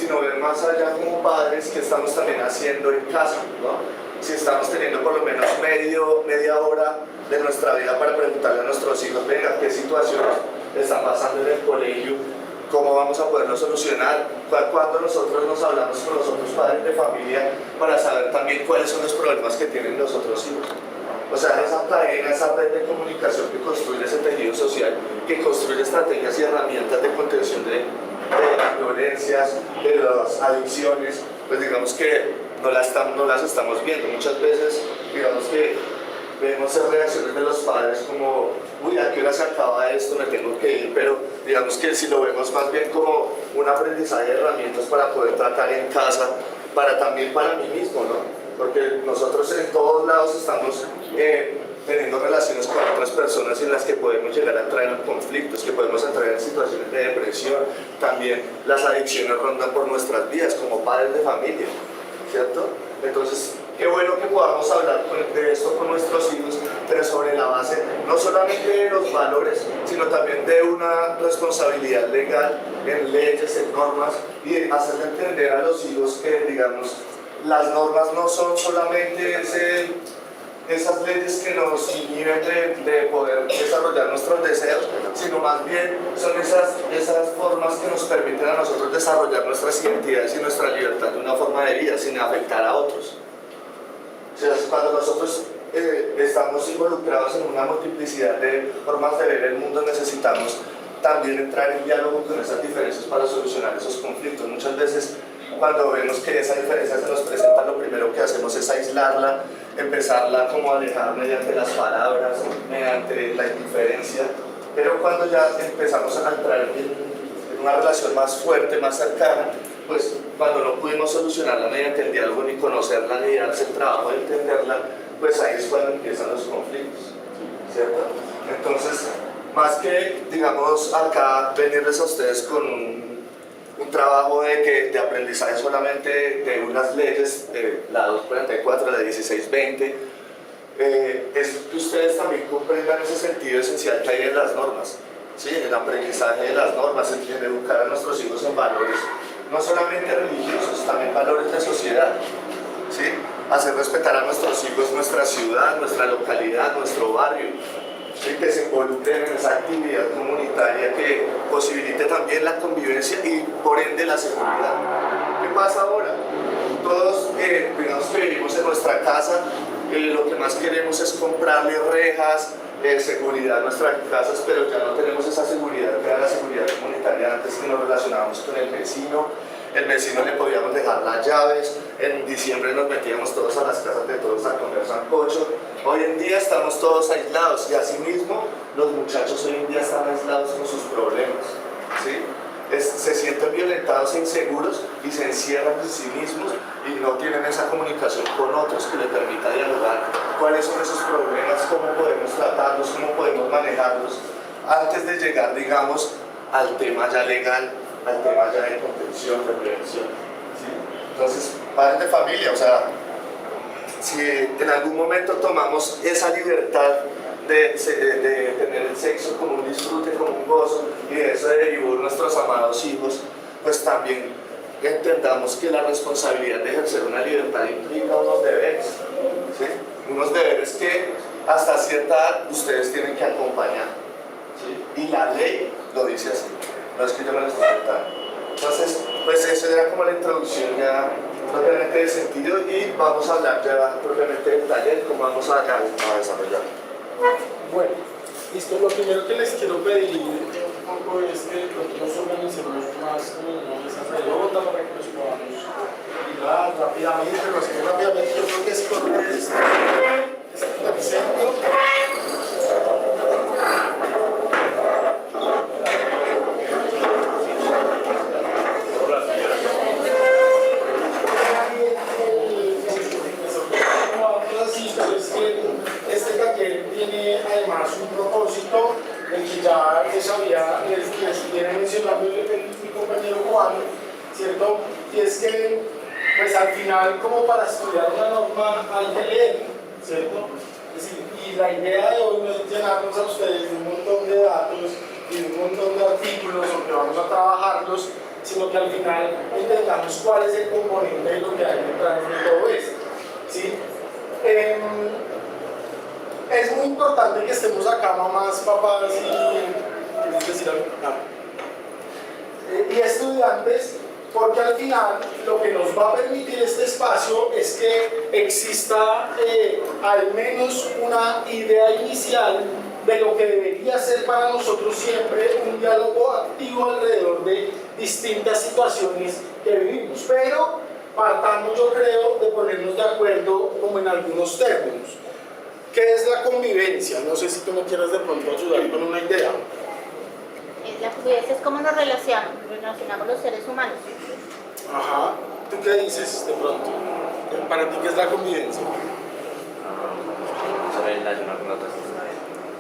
sino ver más allá como padres qué estamos también haciendo en casa, ¿no? Si estamos teniendo por lo menos media hora de nuestra vida para preguntarle a nuestros hijos, venga, qué situaciones están pasando en el colegio, cómo vamos a poderlo solucionar, cuando nosotros nos hablamos con los otros padres de familia para saber también cuáles son los problemas que tienen los otros hijos. O sea, esa cadena, esa red de comunicación que construye ese tejido social, que construye estrategias y herramientas de contención de las violencias, de las adicciones, pues digamos que no las estamos viendo. Muchas veces, digamos que vemos reacciones de los padres como, uy, ¿a qué hora se acaba esto? Me tengo que ir, pero digamos que si lo vemos más bien como un aprendizaje de herramientas para poder tratar en casa, también para mí mismo, ¿no? Porque nosotros en todos lados estamos teniendo relaciones con otras personas en las que podemos llegar a entrar en conflictos, que podemos entrar en situaciones de depresión. También las adicciones rondan por nuestras vidas como padres de familia, ¿cierto? Entonces, qué bueno que podamos hablar de esto con nuestros hijos, pero sobre la base no solamente de los valores, sino también de una responsabilidad legal en leyes, en normas, y hacerle entender a los hijos que, digamos, las normas no son solamente esas leyes que nos inhiben de poder desarrollar nuestros deseos, sino más bien son esas formas que nos permiten a nosotros desarrollar nuestras identidades y nuestra libertad de una forma de vida sin afectar a otros. O sea, cuando nosotros estamos involucrados en una multiplicidad de formas de ver el mundo, necesitamos también entrar en diálogo con esas diferencias para solucionar esos conflictos. Muchas veces, cuando vemos que esa diferencia se nos presenta, lo primero que hacemos es aislarla, empezarla como a alejar mediante las palabras, mediante la indiferencia, pero cuando ya empezamos a entrar en una relación más fuerte, más cercana, pues cuando no pudimos solucionarla mediante el diálogo, ni conocerla, ni darse el trabajo de entenderla, pues ahí es cuando empiezan los conflictos, ¿cierto? Entonces, más que, digamos, acá venirles a ustedes con un trabajo de aprendizaje solamente de unas leyes, la 244, la 1620, es que ustedes también comprendan ese sentido esencial que hay en las normas, ¿sí? En el aprendizaje de las normas, en educar a nuestros hijos en valores, no solamente religiosos, también valores de sociedad, ¿sí? Hacer respetar a nuestros hijos nuestra ciudad, nuestra localidad, nuestro barrio, ¿sí? Que se involucren en esa actividad comunitaria que posibilite también la convivencia y por ende la seguridad. ¿Qué pasa ahora? Todos, digamos que vivimos en nuestra casa, lo que más queremos es comprarle rejas, seguridad a nuestras casas, pero ya no tenemos esa seguridad que era la seguridad comunitaria antes, que nos relacionábamos con el vecino le podíamos dejar las llaves, en diciembre nos metíamos todos a las casas de todos a comer sancocho. Hoy en día estamos todos aislados y asimismo los muchachos hoy en día están aislados con sus problemas, ¿sí? Se sienten violentados e inseguros y se encierran en sí mismos y no tienen esa comunicación con otros que les permita dialogar cuáles son esos problemas, cómo podemos tratarlos, cómo podemos manejarlos antes de llegar, digamos, al tema ya legal, al tema ya de contención, de prevención, ¿sí? Entonces, padres de familia, o sea, si en algún momento tomamos esa libertad de tener el sexo como un disfrute, como un gozo, y de eso derivó nuestros amados hijos, pues también entendamos que la responsabilidad de ejercer una libertad implica unos deberes, ¿sí? Unos deberes que hasta cierta edad ustedes tienen que acompañar, ¿sí? Y la ley lo dice así, no es que yo me lo estoy contando. Entonces, pues eso era como la introducción ya propiamente de sentido, y vamos a hablar ya propiamente del taller, cómo vamos a desarrollar. Bueno, listo. Lo primero que les quiero pedir un poco es que nosotros organicemos más como una mesa redonda para que nos podamos mirar rápidamente, pero así que rápidamente yo creo que es por el centro. Tiene además un propósito, el que ya les viene mencionando mi compañero Juan, ¿cierto? Y es que, pues al final, como para estudiar una norma hay que leer, ¿cierto? Es decir, y la idea de hoy no es llenarnos a ustedes de un montón de datos y de un montón de artículos o que vamos a trabajarlos, sino que al final entendamos cuál es el componente de lo que hay detrás de todo esto. ¿Sí? Es muy importante que estemos acá, mamás, papás y, decir algo? Y estudiantes, porque al final lo que nos va a permitir este espacio es que exista al menos una idea inicial de lo que debería ser para nosotros siempre un diálogo activo alrededor de distintas situaciones que vivimos, pero partamos, yo creo, de ponernos de acuerdo como en algunos términos. ¿Qué es la convivencia? No sé si tú me quieras de pronto ayudar con una idea. La convivencia es cómo nos relacionamos los seres humanos. Ajá. ¿Tú qué dices de pronto? ¿Para ti qué es la convivencia?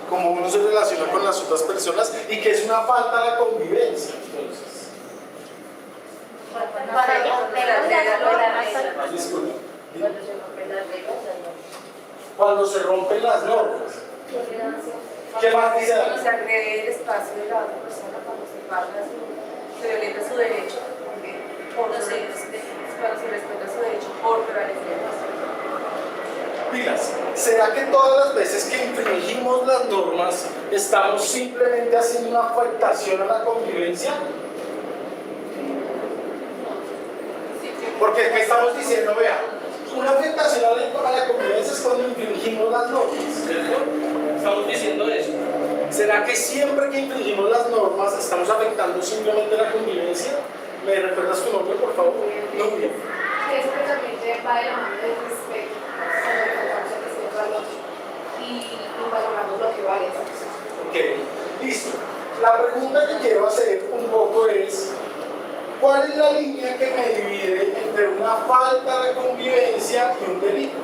Cómo uno se relaciona con las otras personas y que es una falta de convivencia. Entonces, disculpe. Cuando se rompen las normas. ¿Qué más dice? Cuando se agrede el espacio de la otra persona, cuando se falta se violenta su derecho, cuando se respeta su derecho por prevalecer el espacio. Pilas, ¿será que todas las veces que infringimos las normas estamos simplemente haciendo una afectación a la convivencia? Porque ¿qué estamos diciendo? Vea, una afectación a la convivencia es cuando infringimos las normas, ¿cierto? Estamos diciendo eso. ¿Será que siempre que infringimos las normas estamos afectando simplemente la convivencia? ¿Me recuerdas tu nombre, por favor? Nubia. Eso que también va de la mano del respeto, cuando le faltamos el respeto al otro y valoramos lo que vale esa persona. Ok, listo. La pregunta que quiero hacer un poco es, ¿cuál es la línea que me divide entre una falta de convivencia y un delito?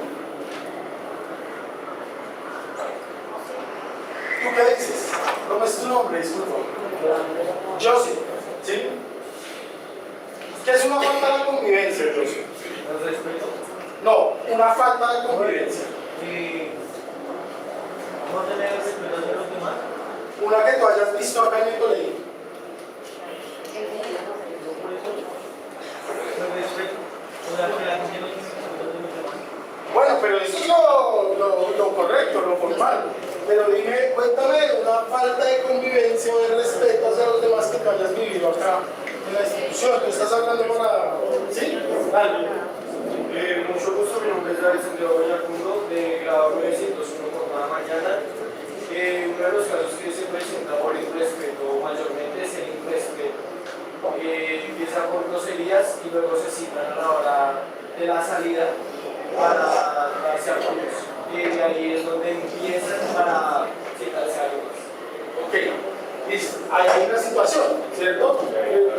¿Tú qué dices? ¿Cómo es tu nombre? Disculpa. Joseph, ¿sí? ¿Qué es una falta de convivencia, Joseph? ¿El respeto? No, una falta de convivencia. ¿No tener el respeto hacia los demás? Una que tú hayas visto acá en el colegio. El respeto. O sea, que la gente no tiene respeto de los demás. Bueno, pero eso es lo correcto, lo formal. Pero dime, cuéntame una falta de convivencia o de respeto hacia los demás que tú hayas vivido acá en la institución. ¿Tú estás hablando para...? ¿Sí? Dale. Mucho gusto, mi nombre es David Santiago Yacundo, de grado 901 por la mañana. Uno de los casos que se presenta por irrespeto mayormente es el irrespeto. Empieza por groserías y luego se citan a la hora de la salida para darse apoyos. Y ahí es donde empiezan para citarse algo más. Ok, listo. Ahí hay una situación, ¿cierto?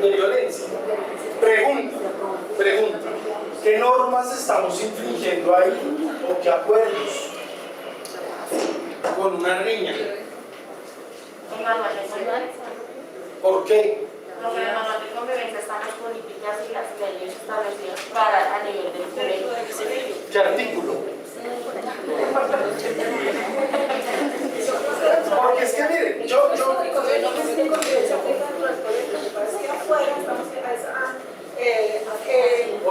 De violencia. Pregunta. ¿Qué normas estamos infringiendo ahí? ¿O qué acuerdos? Con una riña. El manual de convivencia. ¿Por qué? En el manual de convivencia están las políticas y las leyes establecidas para a nivel del colegio. ¿Qué artículo? Porque es que miren, yo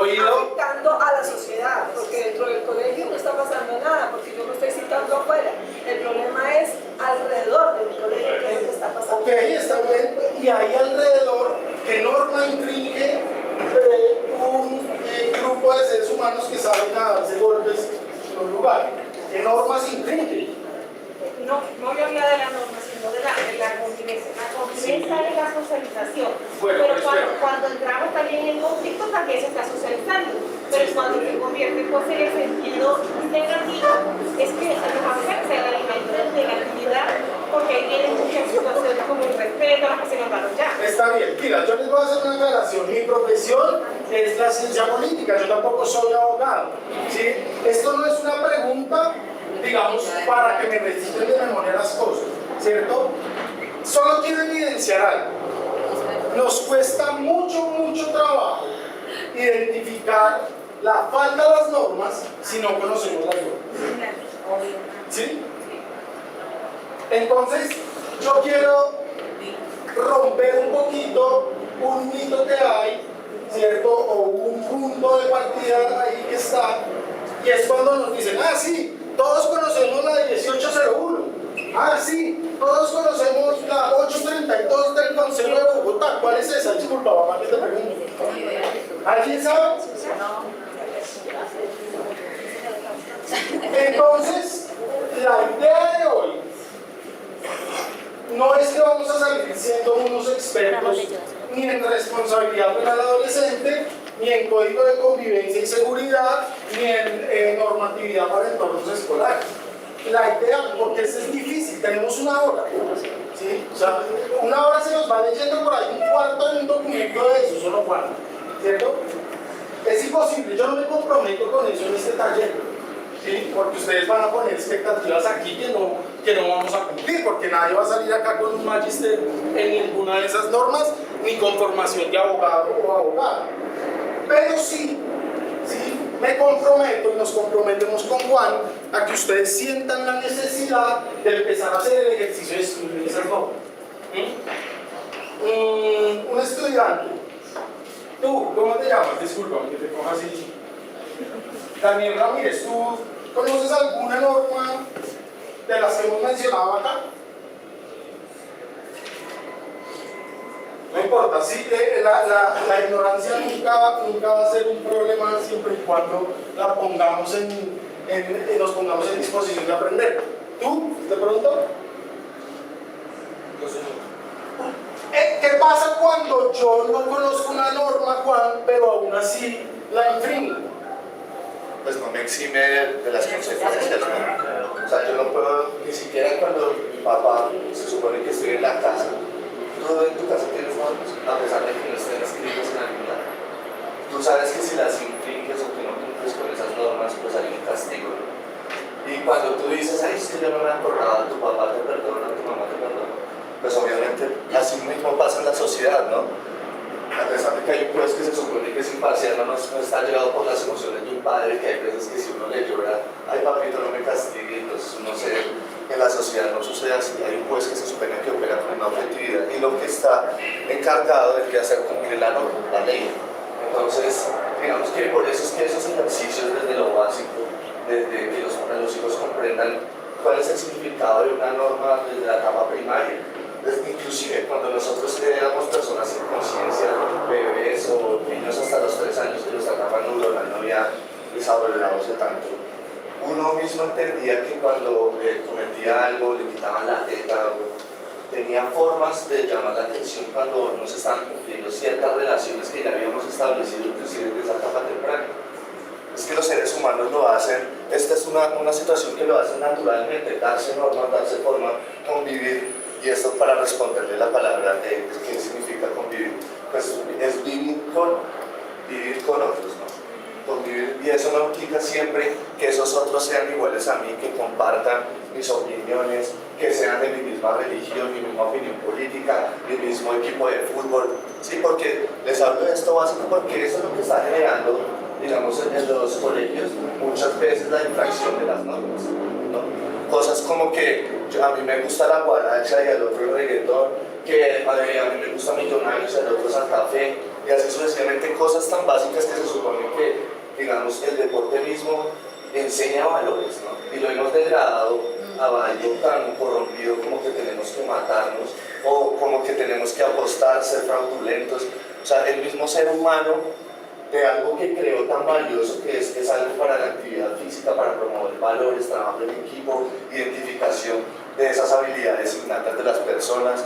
Afectando a la sociedad, porque dentro del colegio no está pasando nada, porque yo me estoy citando afuera. El problema es alrededor del colegio, que es lo que está pasando. Ok, está bien. Y ahí alrededor, ¿qué norma infringe un grupo de seres humanos que saben a darse golpes en un lugar? ¿Qué normas infringe? No yo había de la norma, sino de la convivencia. La convivencia es la socialización. Bueno, pero espera. cuando entramos también en conflicto, también se está socializando. Pero cuando se convierte en cosas en el sentido negativo, es que nos afecta el alimento de negatividad, porque ahí vienen muchas situaciones como el respeto, las que se nos van ya. Está bien, mira, yo les voy a hacer una aclaración. Mi profesión es la ciencia política, yo tampoco soy abogado. ¿Sí? Esto no es una pregunta, digamos, para que me reciten de memoria las cosas, ¿cierto? Solo quiero evidenciar algo. Nos cuesta mucho trabajo identificar la falta de las normas si no conocemos las normas. ¿Sí? Entonces, yo quiero romper un poquito un mito que hay, ¿cierto? O un punto de partida ahí que está, y es cuando nos dicen, ah, sí, todos conocemos la 1801, ah, sí, todos conocemos la 832 del Consejo de Bogotá. ¿Cuál es esa? Disculpa, papá, que te pregunto. ¿Alguien sabe? Entonces, la idea de hoy no es que vamos a salir siendo unos expertos ni en responsabilidad penal adolescente, ni en código de convivencia y seguridad, ni en normatividad para entornos escolares. La idea, porque eso es difícil, tenemos una hora, ¿sí? O sea, una hora se nos va leyendo por ahí un cuarto de un documento de eso, solo cuarto, ¿cierto? Es imposible, yo no me comprometo con eso en este taller, ¿sí? Porque ustedes van a poner expectativas aquí que no vamos a cumplir, porque nadie va a salir acá con un magíster en ninguna de esas normas, ni con formación de abogado o abogada. Pero sí, me comprometo y nos comprometemos con Juan a que ustedes sientan la necesidad de empezar a hacer el ejercicio de estudio de esas normas. Un estudiante, tú, ¿cómo te llamas? Disculpa, que te ponga así. Daniel Ramírez, ¿tú conoces alguna norma de las que hemos mencionado acá? No importa, sí, la ignorancia nunca va a ser un problema siempre y cuando la pongamos nos pongamos en disposición de aprender. ¿Tú? ¿Te pregunto? ¿Qué pasa cuando yo no conozco una norma, Juan, pero aún así la infringo? Pues no me exime de las consecuencias, ¿no? O sea, yo no puedo, ni siquiera cuando mi papá se supone que estoy en la casa, tú en tu casa tienes normas, a pesar de que no estén escritas en algún lado. Tú sabes que si las infringes o que no cumples con esas normas, pues hay un castigo, ¿no? Y cuando tú dices, ay, es que yo no me acordaba, tu papá te perdona, tu mamá te perdona, pues obviamente así mismo pasa en la sociedad, ¿no? A pesar de que hay un juez que se supone que es imparcial, no está llevado por las emociones de un padre, que hay veces que si uno le llora, ay papito no me castigue, entonces uno se... En la sociedad no sucede así, hay un juez que se supone que opera con una objetividad y lo que está encargado de que hacer cumplir la norma, la ley. Entonces, digamos que por eso es que esos ejercicios desde lo básico, desde que los hijos comprendan cuál es el significado de una norma desde la etapa primaria. Inclusive cuando nosotros éramos personas sin conciencia, bebés o niños hasta los 3 años que nuestra etapa neuronal no había desarrollado tanto, uno mismo entendía que cuando cometía algo, le quitaban la teta, tenía formas de llamar la atención cuando no se estaban cumpliendo ciertas relaciones que ya habíamos establecido inclusive desde esa etapa temprana. Es que los seres humanos lo hacen, esta es una situación que lo hacen naturalmente, darse normas, darse forma, convivir. Y esto para responderle la palabra de qué significa convivir, pues es vivir con otros, ¿no? Convivir, y eso no implica siempre que esos otros sean iguales a mí, que compartan mis opiniones, que sean de mi misma religión, mi misma opinión política, mi mismo equipo de fútbol, sí, porque les hablo de esto básico porque eso es lo que está generando, digamos, en los colegios muchas veces la infracción de las normas, ¿no? Cosas como que a mí me gusta la guaracha y al otro el reggaetón, que a mí me gusta Millonarios y al otro Santa Fe, y así sucesivamente, cosas tan básicas que se supone que, digamos, el deporte mismo enseña valores, ¿no? Y lo hemos degradado a algo tan corrompido como que tenemos que matarnos, o como que tenemos que apostar, ser fraudulentos. O sea, el mismo ser humano, de algo que creó tan valioso que es algo para la actividad física, para promover valores, trabajo en equipo, identificación de esas habilidades innatas de las personas,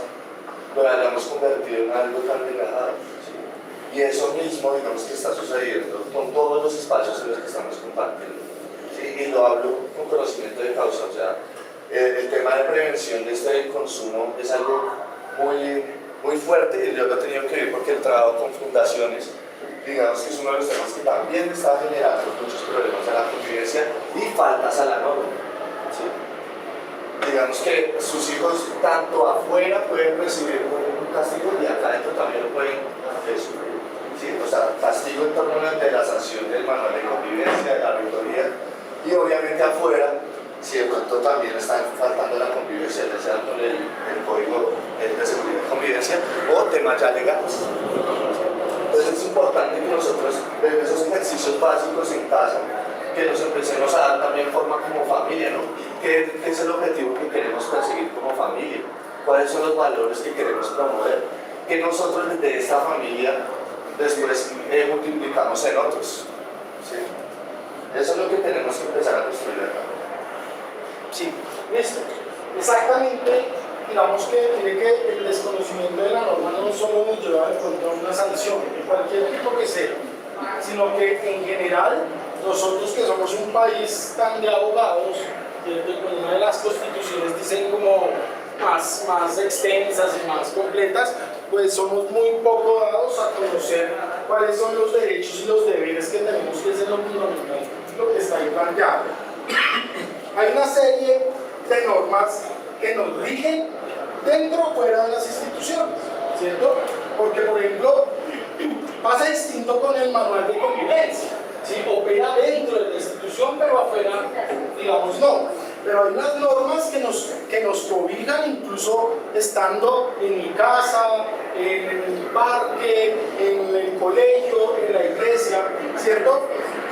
lo hayamos convertido en algo tan degradado, ¿sí? Y eso mismo, digamos, que está sucediendo con todos los espacios en los que estamos compartiendo, ¿sí? Y lo hablo con conocimiento de causa. O sea, el tema de prevención de este consumo es algo muy fuerte, y yo lo he tenido que ver porque el trabajo con fundaciones, digamos que es uno de los temas que también está generando muchos problemas a la convivencia y faltas a la norma, ¿sí? Digamos que sus hijos tanto afuera pueden recibir un castigo y acá adentro también lo pueden sufrir, ¿sí? O sea, castigo en torno a la sanción del manual de convivencia, de la auditoría, y obviamente afuera, si de pronto también están faltando la convivencia, ya sea con el código de seguridad y convivencia, convivencia o temas ya legales. Entonces es importante que nosotros en esos ejercicios básicos en casa, que nos empecemos a dar también forma como familia, ¿no? ¿Qué es el objetivo que queremos perseguir como familia? ¿Cuáles son los valores que queremos promover? Que nosotros desde esta familia después multiplicamos en otros. ¿Sí? Eso es lo que tenemos que empezar a construir acá. Sí, listo. Exactamente, digamos que tiene que el desconocimiento de la norma no solo nos lleva de pronto a una sanción, de cualquier tipo que sea, sino que en general nosotros que somos un país tan de abogados, que una de las constituciones dicen como más extensas y más completas, pues somos muy poco dados a conocer cuáles son los derechos y los deberes que tenemos, que es lo fundamental, lo que está ahí planteado. Hay una serie de normas que nos rigen dentro o fuera de las instituciones, ¿cierto? Porque, por ejemplo, pasa distinto con el manual de convivencia, ¿sí? Opera dentro de la institución, pero afuera, digamos, no. Pero hay unas normas que nos cobijan incluso estando en mi casa, en el parque, en el colegio, en la iglesia, ¿cierto?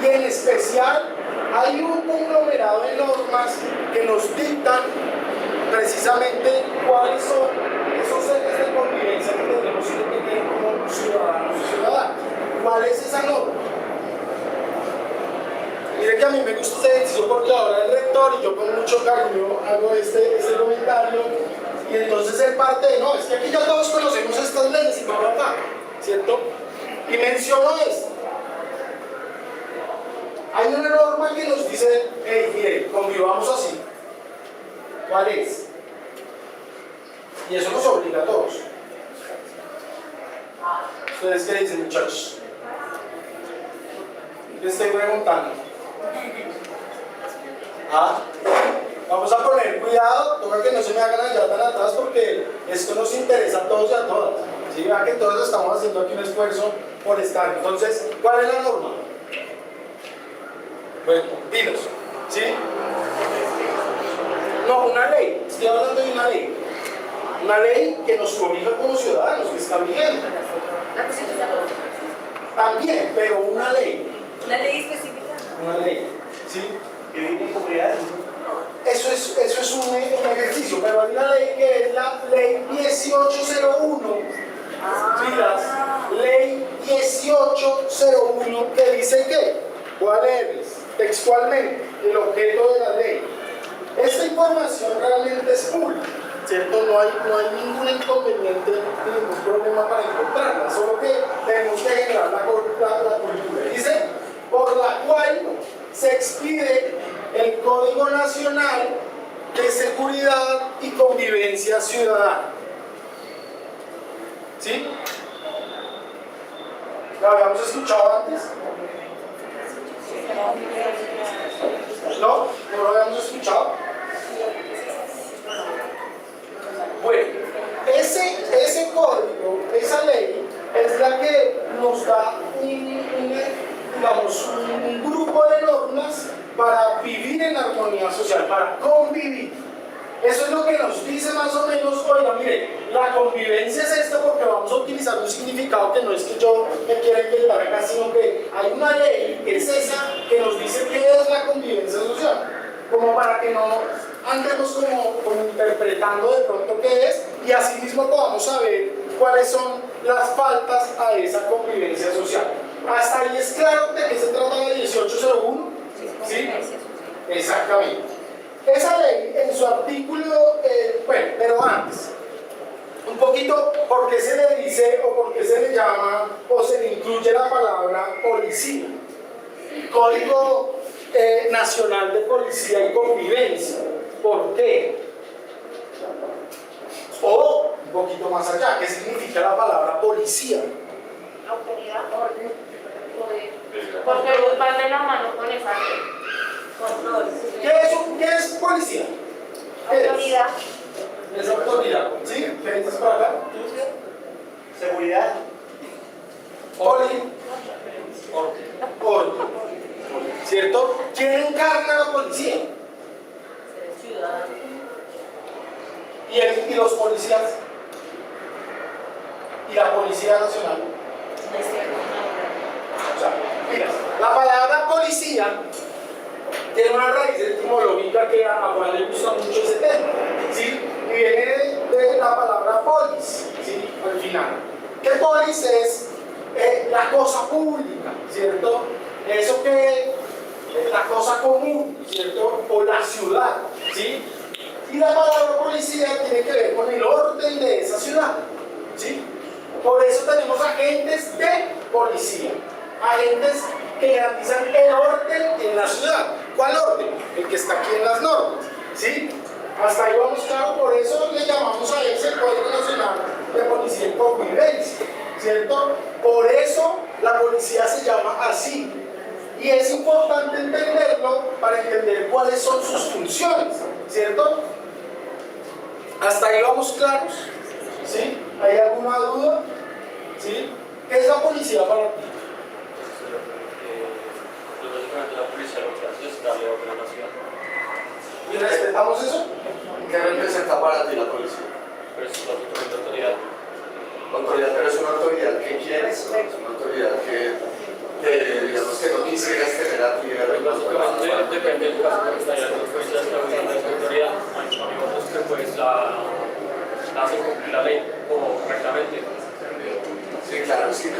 Y en especial hay un conglomerado de normas que nos dictan precisamente cuáles son esos ejes de convivencia que tenemos que tener como ciudadanos y ciudadanas. ¿Cuál es esa norma? Mire que a mí me gusta este ejercicio porque ahora el rector, y yo con mucho cariño hago este comentario, y entonces él parte de, no, es que aquí ya todos conocemos estas leyes y papá, ¿cierto? Y menciono esto. Hay una norma que nos dice, hey, mire, convivamos así. ¿Cuál es? Y eso nos obliga a todos. ¿Ustedes qué dicen, muchachos? Les estoy preguntando. Vamos a poner cuidado, toca que no se me hagan allá tan atrás porque esto nos interesa a todos y a todas. ¿Sí? Vean que todos estamos haciendo aquí un esfuerzo por estar. Entonces, ¿cuál es la norma? Bueno, dinos, ¿sí? No, una ley, estoy hablando de una ley. Una ley que nos cobija como ciudadanos, que está vigente. También, pero una ley. Una ley específica. Una ley, ¿sí? Que vive en comunidades. Eso es un ejercicio, pero hay una ley que es la ley 1801. Ley 1801 que dice que, ¿cuál es? Textualmente, el objeto de la ley. Esta información realmente es pública, ¿cierto? No hay ningún inconveniente, ningún problema para encontrarla, solo que tenemos que generar la cultura. Dice, por la cual se expide el Código Nacional de Seguridad y Convivencia Ciudadana. ¿Sí? ¿La habíamos escuchado antes? ¿No? ¿No lo habíamos escuchado? Bueno, ese código, esa ley, es la que nos da un grupo de normas para vivir en armonía social, para convivir. Eso es lo que nos dice más o menos, oiga, mire, la convivencia es esto porque vamos a utilizar un significado que no es que yo me quiera inventar acá, sino que hay una ley que es esa que nos dice qué es la convivencia social, como para que no andemos como interpretando de pronto qué es, y así mismo podamos saber cuáles son las faltas a esa convivencia social. ¿Hasta ahí es claro de qué se trata la 1801? ¿Sí? Exactamente. Esa ley, en su artículo, bueno, pero antes, un poquito, ¿por qué se le dice o por qué se le llama o se le incluye la palabra policía? Código Nacional de Policía y Convivencia. ¿Por qué? O, un poquito más allá, ¿qué significa la palabra policía? Autoridad, orden, poder. Porque ellos van de la mano con esa ley. Control. ¿Qué es policía? ¿Qué Autoridad. Es autoridad. ¿Sí? ¿Qué dices para acá? Seguridad. Orden. ¿Cierto? ¿Quién encarna la policía? Ciudadano. ¿Y los policías? la Policía Nacional. O sea, mira, la palabra policía tiene una raíz etimológica que a Juan le gusta mucho ese tema, ¿sí? Y viene de la palabra polis, ¿sí? Al final. Que polis es la cosa pública, ¿cierto? Eso que es la cosa común, ¿cierto? O la ciudad, ¿sí? Y la palabra policía tiene que ver con el orden de esa ciudad, ¿sí? Por eso tenemos agentes de policía, agentes que garantizan el orden en la ciudad. ¿Cuál orden? El que está aquí en las normas, ¿sí? Hasta ahí vamos claro, por eso le llamamos a ese el Código Nacional de Policía en Convivencia, ¿cierto? Por eso la policía se llama así. Y es importante entenderlo para entender cuáles son sus funciones, ¿cierto? ¿Hasta ahí vamos claros? ¿Sí? ¿Hay alguna duda? ¿Sí? ¿Qué es la policía para ti? Básicamente la policía lo que hace es darle orden a la ciudad. ¿Y respetamos eso? ¿Qué representa para ti la policía? Pero es básicamente autoridad. Autoridad, pero es una autoridad que quieres, ¿no? Es una autoridad digamos que no quisieras tener a ti. Básicamente depende del caso que está ya la policía está buscando esa autoridad. Hay otros que pues la hacen cumplir la ley correctamente. Sí, claro, es que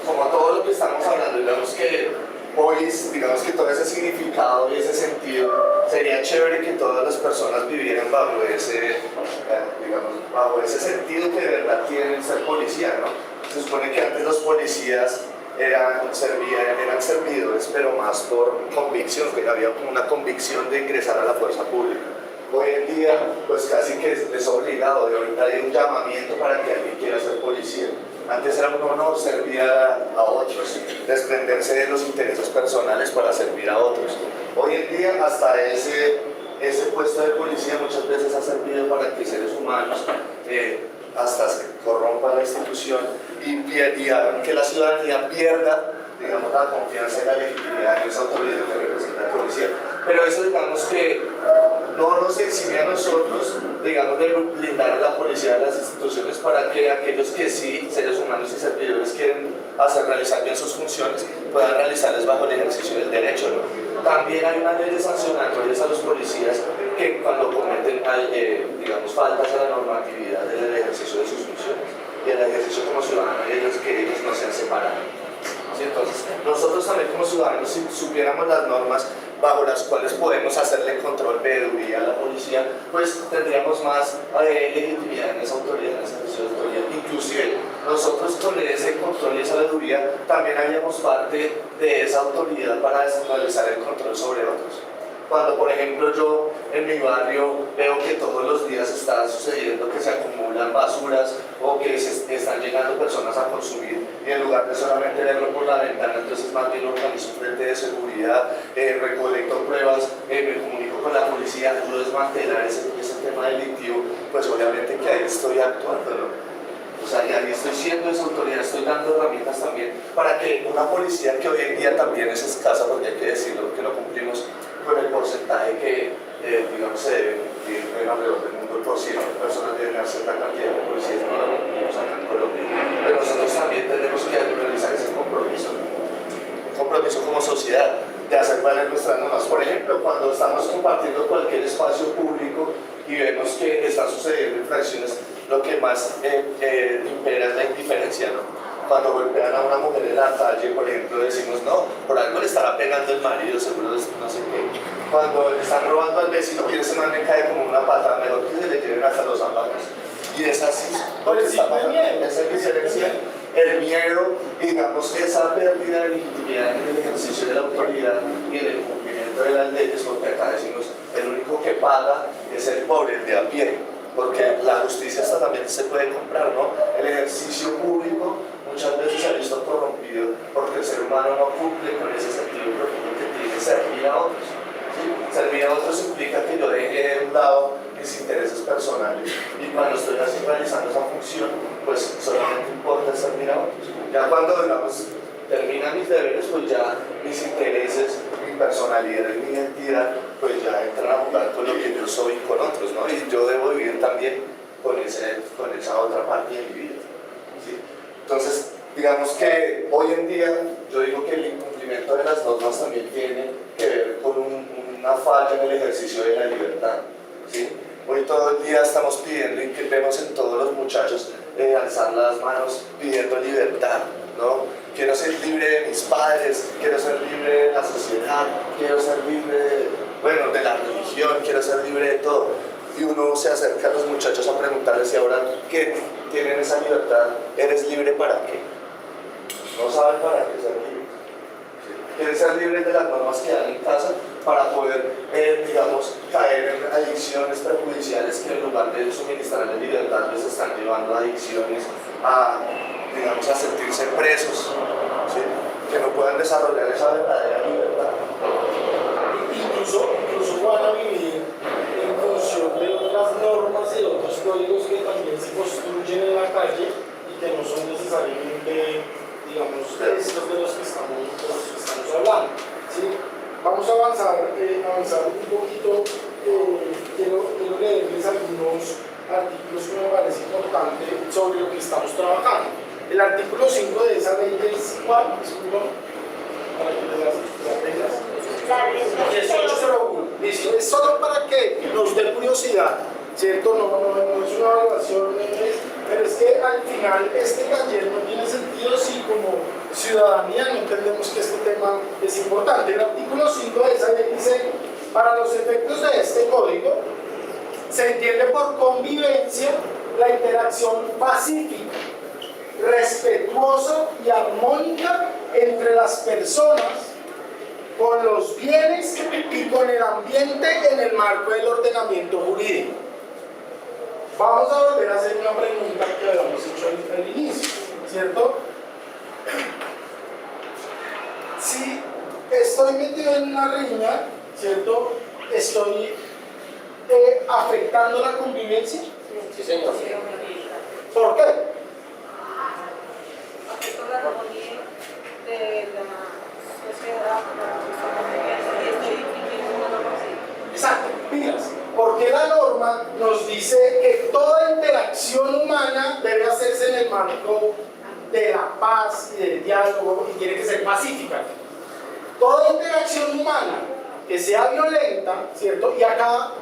como todo lo que estamos hablando, digamos que polis, digamos que todo ese significado y ese sentido, sería chévere que todas las personas vivieran bajo ese, digamos, bajo ese sentido que de verdad tienen ser policía, ¿no? Se supone que antes los policías eran servidores, pero más por convicción, que había como una convicción de ingresar a la fuerza pública. Hoy en día, pues casi que es obligado, de ahorita hay un llamamiento para que alguien quiera ser policía. Antes era un honor servir a otros, desprenderse de los intereses personales para servir a otros. Hoy en día, hasta ese puesto de policía muchas veces ha servido para que seres humanos hasta se corrompa la institución y hagan que la ciudadanía pierda, digamos, la confianza en la legitimidad de esa autoridad que representa la policía. Pero eso, digamos que no nos exime a nosotros, digamos, de blindar a la policía de las instituciones para que aquellos que sí, seres humanos y servidores, quieren realizar bien sus funciones, puedan realizarlas bajo el ejercicio del derecho, ¿no? También hay una ley de sancionatorias a los policías que cuando cometen, digamos, faltas a la normatividad del ejercicio de sus funciones y el ejercicio como ciudadanos, que ellos no sean separados. ¿Sí? Entonces, nosotros también como ciudadanos, si supiéramos las normas bajo las cuales podemos hacerle control, veeduría a la policía, pues tendríamos más legitimidad en esa autoridad, en ese ejercicio de autoridad. Inclusive, nosotros con ese control y esa veeduría también haríamos parte de esa autoridad para descentralizar el control sobre otros. Cuando, por ejemplo, yo en mi barrio veo que todos los días está sucediendo que se acumulan basuras o que están llegando personas a consumir, y en lugar de solamente verlo por la ventana, entonces más bien organizo un frente de seguridad, recolecto pruebas, me comunico con la policía, ayudo a desmantelar ese tema delictivo, pues obviamente que ahí estoy actuando, ¿no? O sea, y ahí estoy siendo esa autoridad, estoy dando herramientas también para que una policía que hoy en día también es escasa, porque hay que decirlo, que no cumplimos con el porcentaje que, digamos, se debe cumplir alrededor del mundo. Por ciento de personas deben haber cierta cantidad de policías, no lo cumplimos acá en Colombia. Pero nosotros también tenemos que realizar ese compromiso, un compromiso como sociedad de hacer valer nuestras normas. Por ejemplo, cuando estamos compartiendo cualquier espacio público y vemos que están sucediendo infracciones, lo que más impera es la indiferencia, ¿no? Cuando golpean a una mujer en la calle, por ejemplo, decimos, no, por algo le estará pegando el marido, seguro no sé qué. Cuando le están robando al vecino, y ese man le cae como una pata, mejor que se le lleven hasta los zapatos. Y es así, porque está pasando esa indiferencia, el miedo, digamos, esa pérdida de legitimidad en el ejercicio de la autoridad y en el cumplimiento de las leyes, porque acá decimos, el único que paga es el pobre, el de a pie, porque la justicia hasta también se puede comprar, ¿no? El ejercicio público muchas veces se ha visto corrompido porque el ser humano no cumple con ese sentido profundo que tiene que servir a otros. ¿Sí? Servir a otros implica que yo deje de un lado mis intereses personales, y cuando estoy así realizando esa función, pues solamente importa servir a otros. Ya cuando, digamos, terminan mis deberes, pues ya mis intereses, mi personalidad y mi identidad, pues ya entran a jugar con lo que yo soy con otros, ¿no? Y yo debo vivir también con esa otra parte de mi vida, ¿sí? Entonces, digamos que hoy en día yo digo que el incumplimiento de las normas también tiene que ver con una falla en el ejercicio de la libertad, ¿sí? Hoy todo el día estamos pidiendo y que vemos en todos los muchachos alzar las manos pidiendo libertad, ¿no? Quiero ser libre de mis padres, quiero ser libre de la sociedad, quiero ser libre de la religión, quiero ser libre de todo. Y uno se acerca a los muchachos a preguntarles si ahora que tienen esa libertad, ¿eres libre para qué? No saben para qué ser libres. Quieren ser libres de las normas que dan en casa para poder, digamos, caer en adicciones perjudiciales que en lugar de suministrarles libertad les están llevando a adicciones, digamos, a sentirse presos, ¿sí? Que no puedan desarrollar esa verdadera libertad. Incluso van a vivir en función de otras normas y otros códigos que también se construyen en la calle y que no son necesariamente, digamos, estos de los que estamos hablando, ¿sí? Vamos a avanzar un poquito. Quiero leerles algunos artículos que me parece importante sobre lo que estamos trabajando. El artículo 5 de esa ley es ¿cuál? Para que las tengas. 1801. Listo. Es solo para que nos dé curiosidad, ¿cierto? No es una evaluación, pero es que al final este taller no tiene sentido si como ciudadanía no entendemos que este tema es importante. El artículo 5 de esa ley dice: para los efectos de este código se entiende por convivencia la interacción pacífica, respetuosa y armónica entre las personas, con los bienes y con el ambiente en el marco del ordenamiento jurídico. Vamos a volver a hacer una pregunta que habíamos hecho al inicio, ¿cierto? Si estoy metido en una riña, ¿cierto? ¿Estoy afectando la convivencia? Sí, señor. ¿Por qué? Afectó la armonía de la sociedad, y estoy infringiendo una norma así. Exacto, pilas. Porque la norma nos dice que toda interacción humana debe hacerse en el marco de la paz y del diálogo y tiene que ser pacífica. Toda interacción humana que sea violenta, ¿cierto? Y acá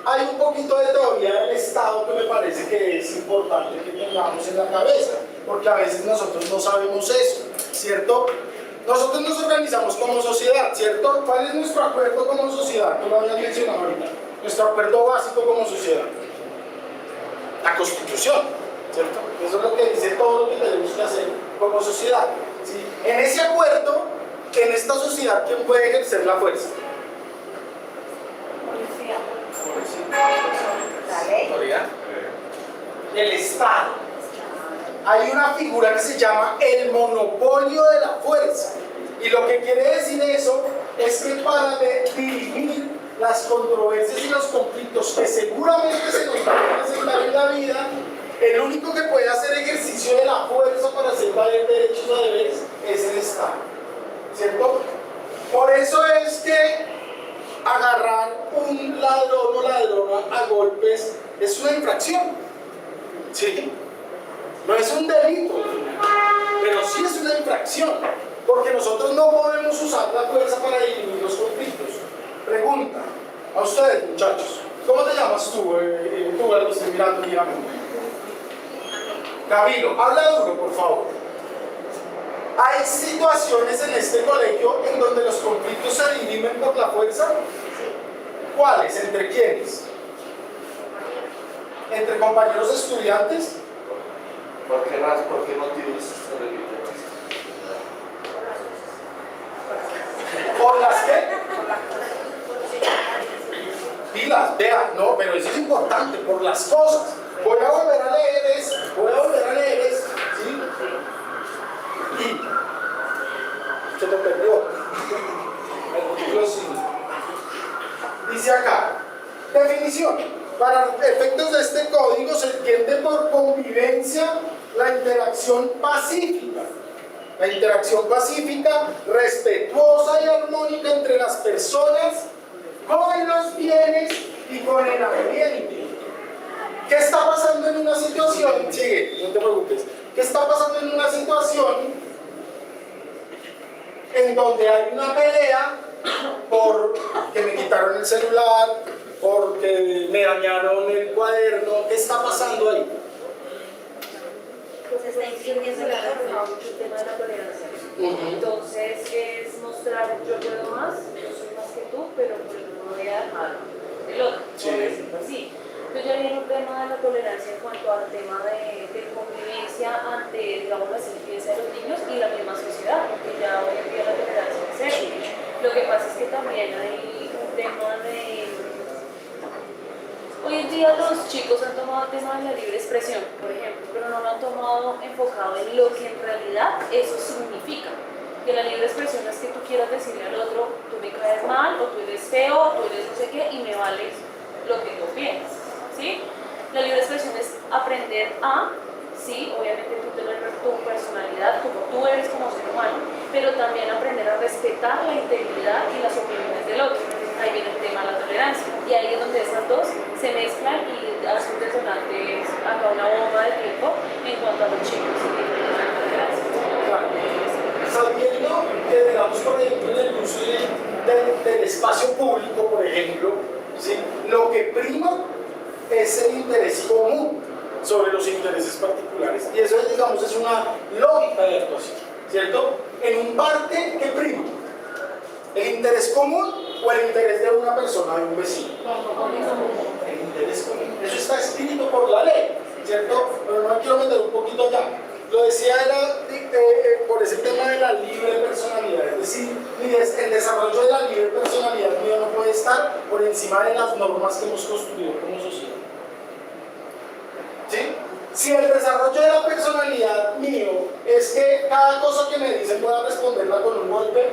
hay un poquito de teoría del Estado que me parece que es importante que tengamos en la cabeza, porque a veces nosotros no sabemos eso, ¿cierto? Nosotros nos organizamos como sociedad, ¿cierto? ¿Cuál es nuestro acuerdo como sociedad? Tú lo habías mencionado ahorita. Nuestro acuerdo básico como sociedad. La Constitución, ¿cierto? Eso es lo que dice todo lo que tenemos que hacer como sociedad, ¿sí? En ese acuerdo, en esta sociedad, ¿quién puede ejercer la fuerza? La ley. ¿Autoridad? El Estado. Hay una figura que se llama el monopolio de la fuerza. Y lo que quiere decir eso es que para dirimir las controversias y los conflictos que seguramente se nos van a presentar en la vida, el único que puede hacer ejercicio de la fuerza para hacer valer derechos o deberes es el Estado, ¿cierto? Por eso es que agarrar un ladrón o ladrona a golpes es una infracción, ¿sí? No es un delito, pero sí es una infracción, porque nosotros no podemos usar la fuerza para dirimir los conflictos. Pregunta a ustedes, muchachos, ¿cómo te llamas tú? Tú, lo estoy mirando, dígame. Camilo, habla duro, por favor. ¿Hay situaciones en este colegio en donde los conflictos se dirimen por la fuerza? ¿Cuáles? ¿Entre quiénes? ¿Entre compañeros estudiantes? ¿Por qué motivos se repite? ¿Por las qué? Pilas, vea, no, pero eso es importante, por las cosas. Voy a volver a leer eso, ¿sí? Y se me perdió. El artículo 5. Dice acá, definición. Para efectos de este código se entiende por convivencia la interacción pacífica. La interacción pacífica, respetuosa y armónica entre las personas, con los bienes y con el ambiente. ¿Qué está pasando en una situación? Sigue, no te preocupes. ¿Qué está pasando en una situación en donde hay una pelea porque me quitaron el celular, porque me dañaron el cuaderno? ¿Qué está pasando ahí? Pues está incidiendo la norma, el tema de la tolerancia. Entonces es mostrar yo puedo más, yo soy más que tú, pero no voy a dejar el otro, por decirlo así. Entonces ya viene un tema de la tolerancia en cuanto al tema de convivencia ante, digamos, la sentencia de los niños y la misma sociedad, porque ya hoy en día la tolerancia es seria. Lo que pasa es que también hay un tema de... Hoy en día los chicos han tomado el tema de la libre expresión, por ejemplo, pero no lo han tomado enfocado en lo que en realidad eso significa. Que la libre expresión es que tú quieras decirle al otro, tú me caes mal, o tú eres feo, o tú eres no sé qué, y me vales lo que tú piensas, ¿sí? La libre expresión es aprender a, sí, obviamente tú tener tu personalidad, como tú eres como ser humano, pero también aprender a respetar la integridad y las opiniones del otro. Ahí viene el tema de la tolerancia, y ahí es donde esas dos se mezclan y hacen un detonante, acá una bomba de tiempo en cuanto a los chicos y el tema de la tolerancia. Sabiendo que, digamos, por ejemplo, en el uso del espacio público, por ejemplo, ¿sí?, lo que prima es el interés común sobre los intereses particulares, y eso, digamos, es una lógica de actuación, ¿cierto? En un parque, ¿qué prima? ¿El interés común o el interés de una persona, de un vecino? El interés común. Eso está escrito por la ley, ¿cierto? Pero no me quiero meter un poquito allá. Lo decía era por ese tema de la libre personalidad, es decir, el desarrollo de la libre personalidad mío no puede estar por encima de las normas que hemos construido como sociedad. ¿Sí? Si el desarrollo de la personalidad mío es que cada cosa que me dicen pueda responderla con un golpe,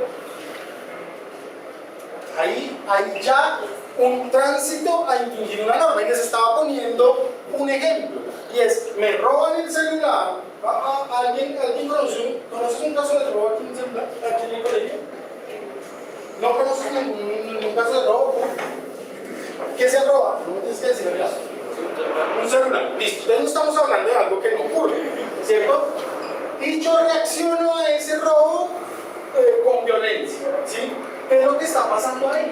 ahí hay ya un tránsito a infringir una norma. Y les estaba poniendo un ejemplo, y es, me roban el celular. ¿Alguien conoce un caso de robo aquí en el celular? ¿Aquí en el colegio? ¿No conoces ningún caso de robo? ¿Qué se roba? No me tienes que decir el caso. Un celular. Listo. Entonces no estamos hablando de algo que no ocurre, ¿cierto? Y yo reacciono a ese robo con violencia, ¿sí? ¿Qué es lo que está pasando ahí?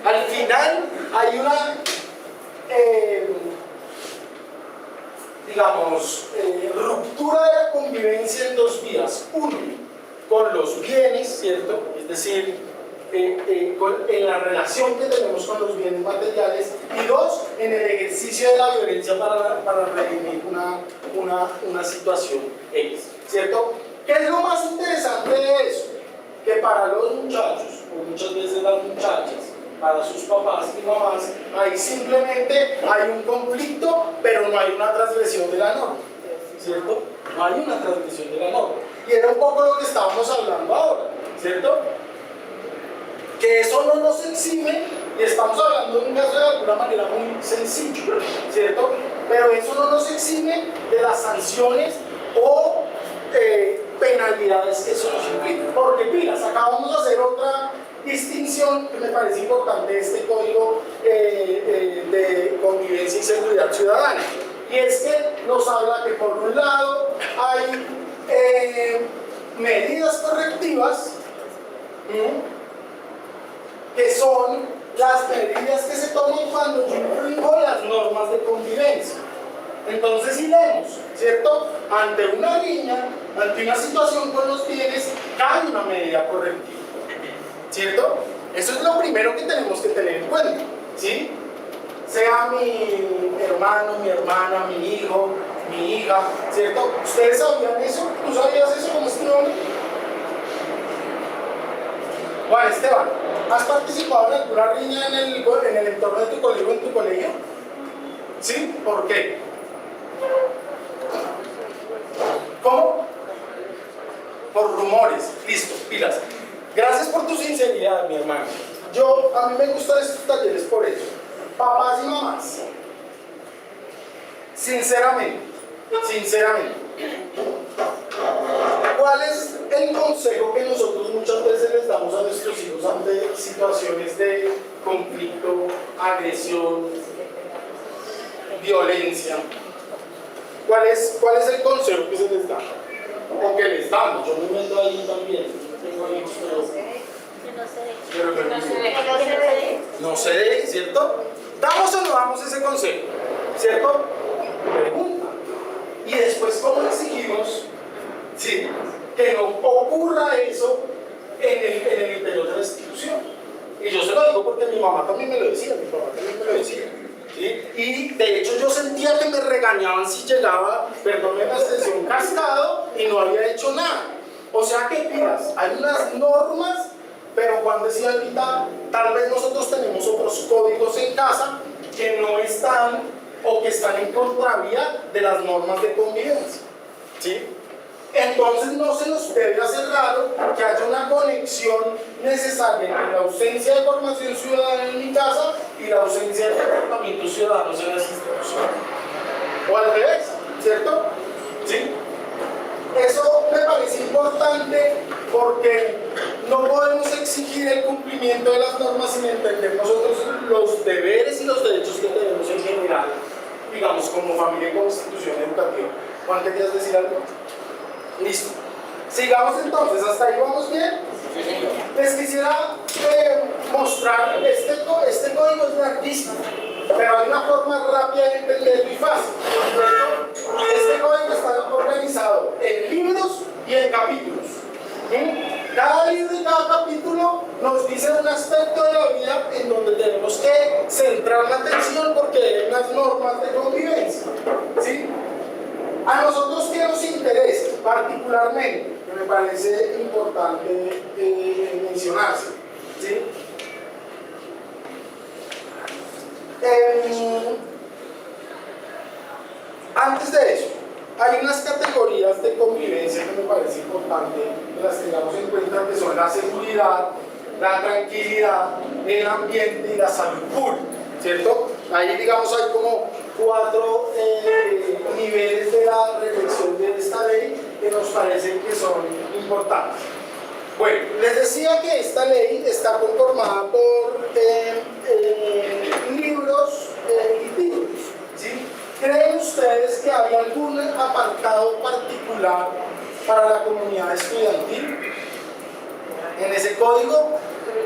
Al final hay una, ruptura de la convivencia en dos vías. Uno, con los bienes, ¿cierto? Es decir, en la relación que tenemos con los bienes materiales. Y dos, en el ejercicio de la violencia para redimir una situación X, ¿cierto? ¿Qué es lo más interesante de eso? Que para los muchachos, o muchas veces las muchachas, para sus papás y mamás, ahí simplemente hay un conflicto, pero no hay una transgresión de la norma, ¿cierto? No hay una transgresión de la norma. Y era un poco lo que estábamos hablando ahora, ¿cierto? Que eso no nos exime, y estamos hablando de un caso de alguna manera muy sencillo, ¿cierto? Pero eso no nos exime de las sanciones o penalidades que eso nos implica. Porque pilas, acabamos de hacer otra distinción que me parece importante de este código de convivencia y seguridad ciudadana, y es que nos habla que por un lado hay medidas correctivas, que son las medidas que se toman cuando yo infringo las normas de convivencia. Entonces, si leemos, ¿cierto? Ante una riña, ante una situación con los bienes, hay una medida correctiva, ¿cierto? Eso es lo primero que tenemos que tener en cuenta, ¿sí? Sea mi hermano, mi hermana, mi hijo, mi hija, ¿cierto? ¿Ustedes sabían eso? ¿Tú sabías eso como este nombre? Juan Esteban, ¿has participado en alguna riña en el entorno de tu colegio o en tu colegio? ¿Sí? ¿Por qué? ¿Cómo? Por rumores. Listo, pilas. Gracias por tu sinceridad, mi hermano. A mí me gustan estos talleres por eso. Papás y mamás, sinceramente, ¿cuál es el consejo que nosotros muchas veces les damos a nuestros hijos ante situaciones de conflicto, agresión? violencia, ¿cuál es el consejo que se les da? O que les damos, yo me meto ahí también, tengo hijos, pero no se dé, ¿cierto? ¿Damos o no damos ese consejo? ¿Cierto? Pregunta. Y después, ¿cómo exigimos, sí, que no ocurra eso en el interior de la institución? Y yo se lo digo porque mi mamá también me lo decía, mi papá también me lo decía. ¿Sí? Y de hecho yo sentía que me regañaban si llegaba, perdónenme la expresión, cascado y no había hecho nada. O sea que, miras, hay unas normas, pero Juan decía ahorita, tal vez nosotros tenemos otros códigos en casa que no están o que están en contravía de las normas de convivencia. ¿Sí? Entonces no se nos debe hacer raro que haya una conexión necesaria entre la ausencia de formación ciudadana en mi casa y la ausencia de comportamientos ciudadanos en las instituciones. O al revés, ¿cierto? ¿Sí? Eso me parece importante porque no podemos exigir el cumplimiento de las normas sin entender nosotros los deberes y los derechos que tenemos en general, digamos, como familia y como institución educativa. Juan, ¿querías decir algo? Listo. Sigamos entonces, ¿hasta ahí vamos bien? Les quisiera mostrar, este código es larguísimo, pero hay una forma rápida de entenderlo y fácil. Este código está organizado en libros y en capítulos. Cada libro y cada capítulo nos dice un aspecto de la vida en donde tenemos que centrar la atención porque hay unas normas de convivencia. ¿Sí? A nosotros que nos interesa particularmente, que me parece importante mencionarse, ¿sí? Antes de eso, hay unas categorías de convivencia que me parece importante que las tengamos en cuenta, que son la seguridad, la tranquilidad, el ambiente y la salud pública, ¿cierto? Ahí, digamos, hay como 4 niveles de la reflexión de esta ley que nos parecen que son importantes. Bueno, les decía que esta ley está conformada por libros y títulos, ¿sí? ¿Creen ustedes que hay algún apartado particular para la comunidad estudiantil en ese código?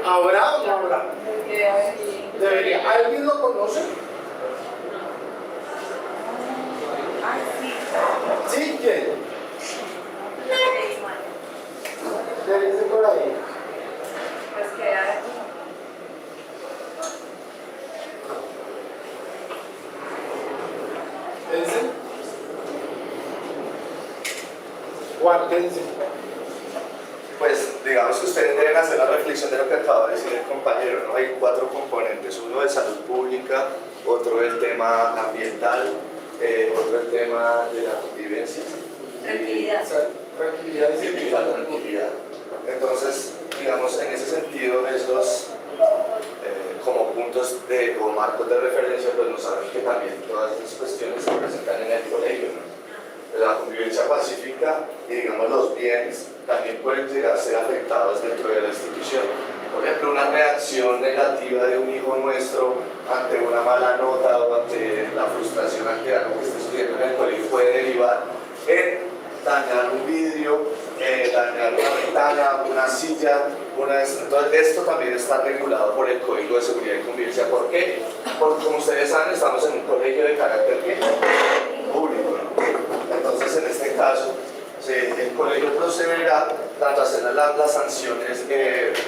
¿Habrá o no habrá? Debería. ¿Alguien lo conoce? ¿Sí? ¿Quién? Debe ser por ahí. Pues que hay. ¿Ese? Juan, ¿qué dice? Pues digamos que ustedes deben hacer la reflexión de lo que acaba de decir el compañero, ¿no? Hay 4 componentes, uno de salud pública, otro el tema ambiental, otro el tema de la convivencia. Tranquilidad. Tranquilidad y seguridad. Tranquilidad. Entonces, digamos, en ese sentido, esos como puntos o marcos de referencia, pues nos saben que también todas esas cuestiones se presentan en el colegio, ¿no? La convivencia pacífica y, digamos, los bienes también pueden llegar a ser afectados dentro de la institución. Por ejemplo, una reacción negativa de un hijo nuestro ante una mala nota o ante la frustración ante algo que esté estudiando en el colegio puede derivar en dañar un vidrio, dañar una ventana, una silla, entonces esto también está regulado por el Código de Seguridad y Convivencia. ¿Por qué? Porque, como ustedes saben, estamos en un colegio de carácter público, ¿no? Entonces, en este caso, el colegio procederá tanto a hacer las sanciones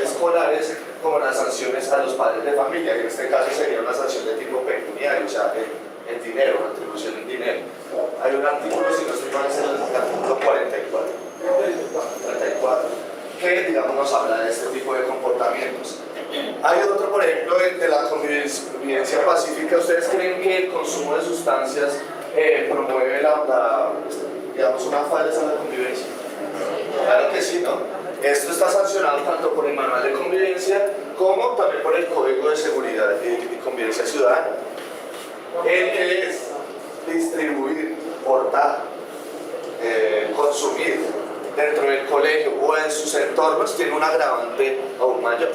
escolares como las sanciones a los padres de familia, que en este caso sería una sanción de tipo pecuniario, o sea, en dinero, una atribución en dinero. Hay un artículo, si no estoy mal, es el artículo 34, que, digamos, nos habla de este tipo de comportamientos. Hay otro, por ejemplo, de la convivencia pacífica. ¿Ustedes creen que el consumo de sustancias promueve digamos, una falta a la convivencia? Claro que sí, ¿no? Esto está sancionado tanto por el Manual de Convivencia como también por el Código de Seguridad y Convivencia Ciudadana. El que es distribuir, portar, consumir dentro del colegio o en sus entornos tiene un agravante aún mayor,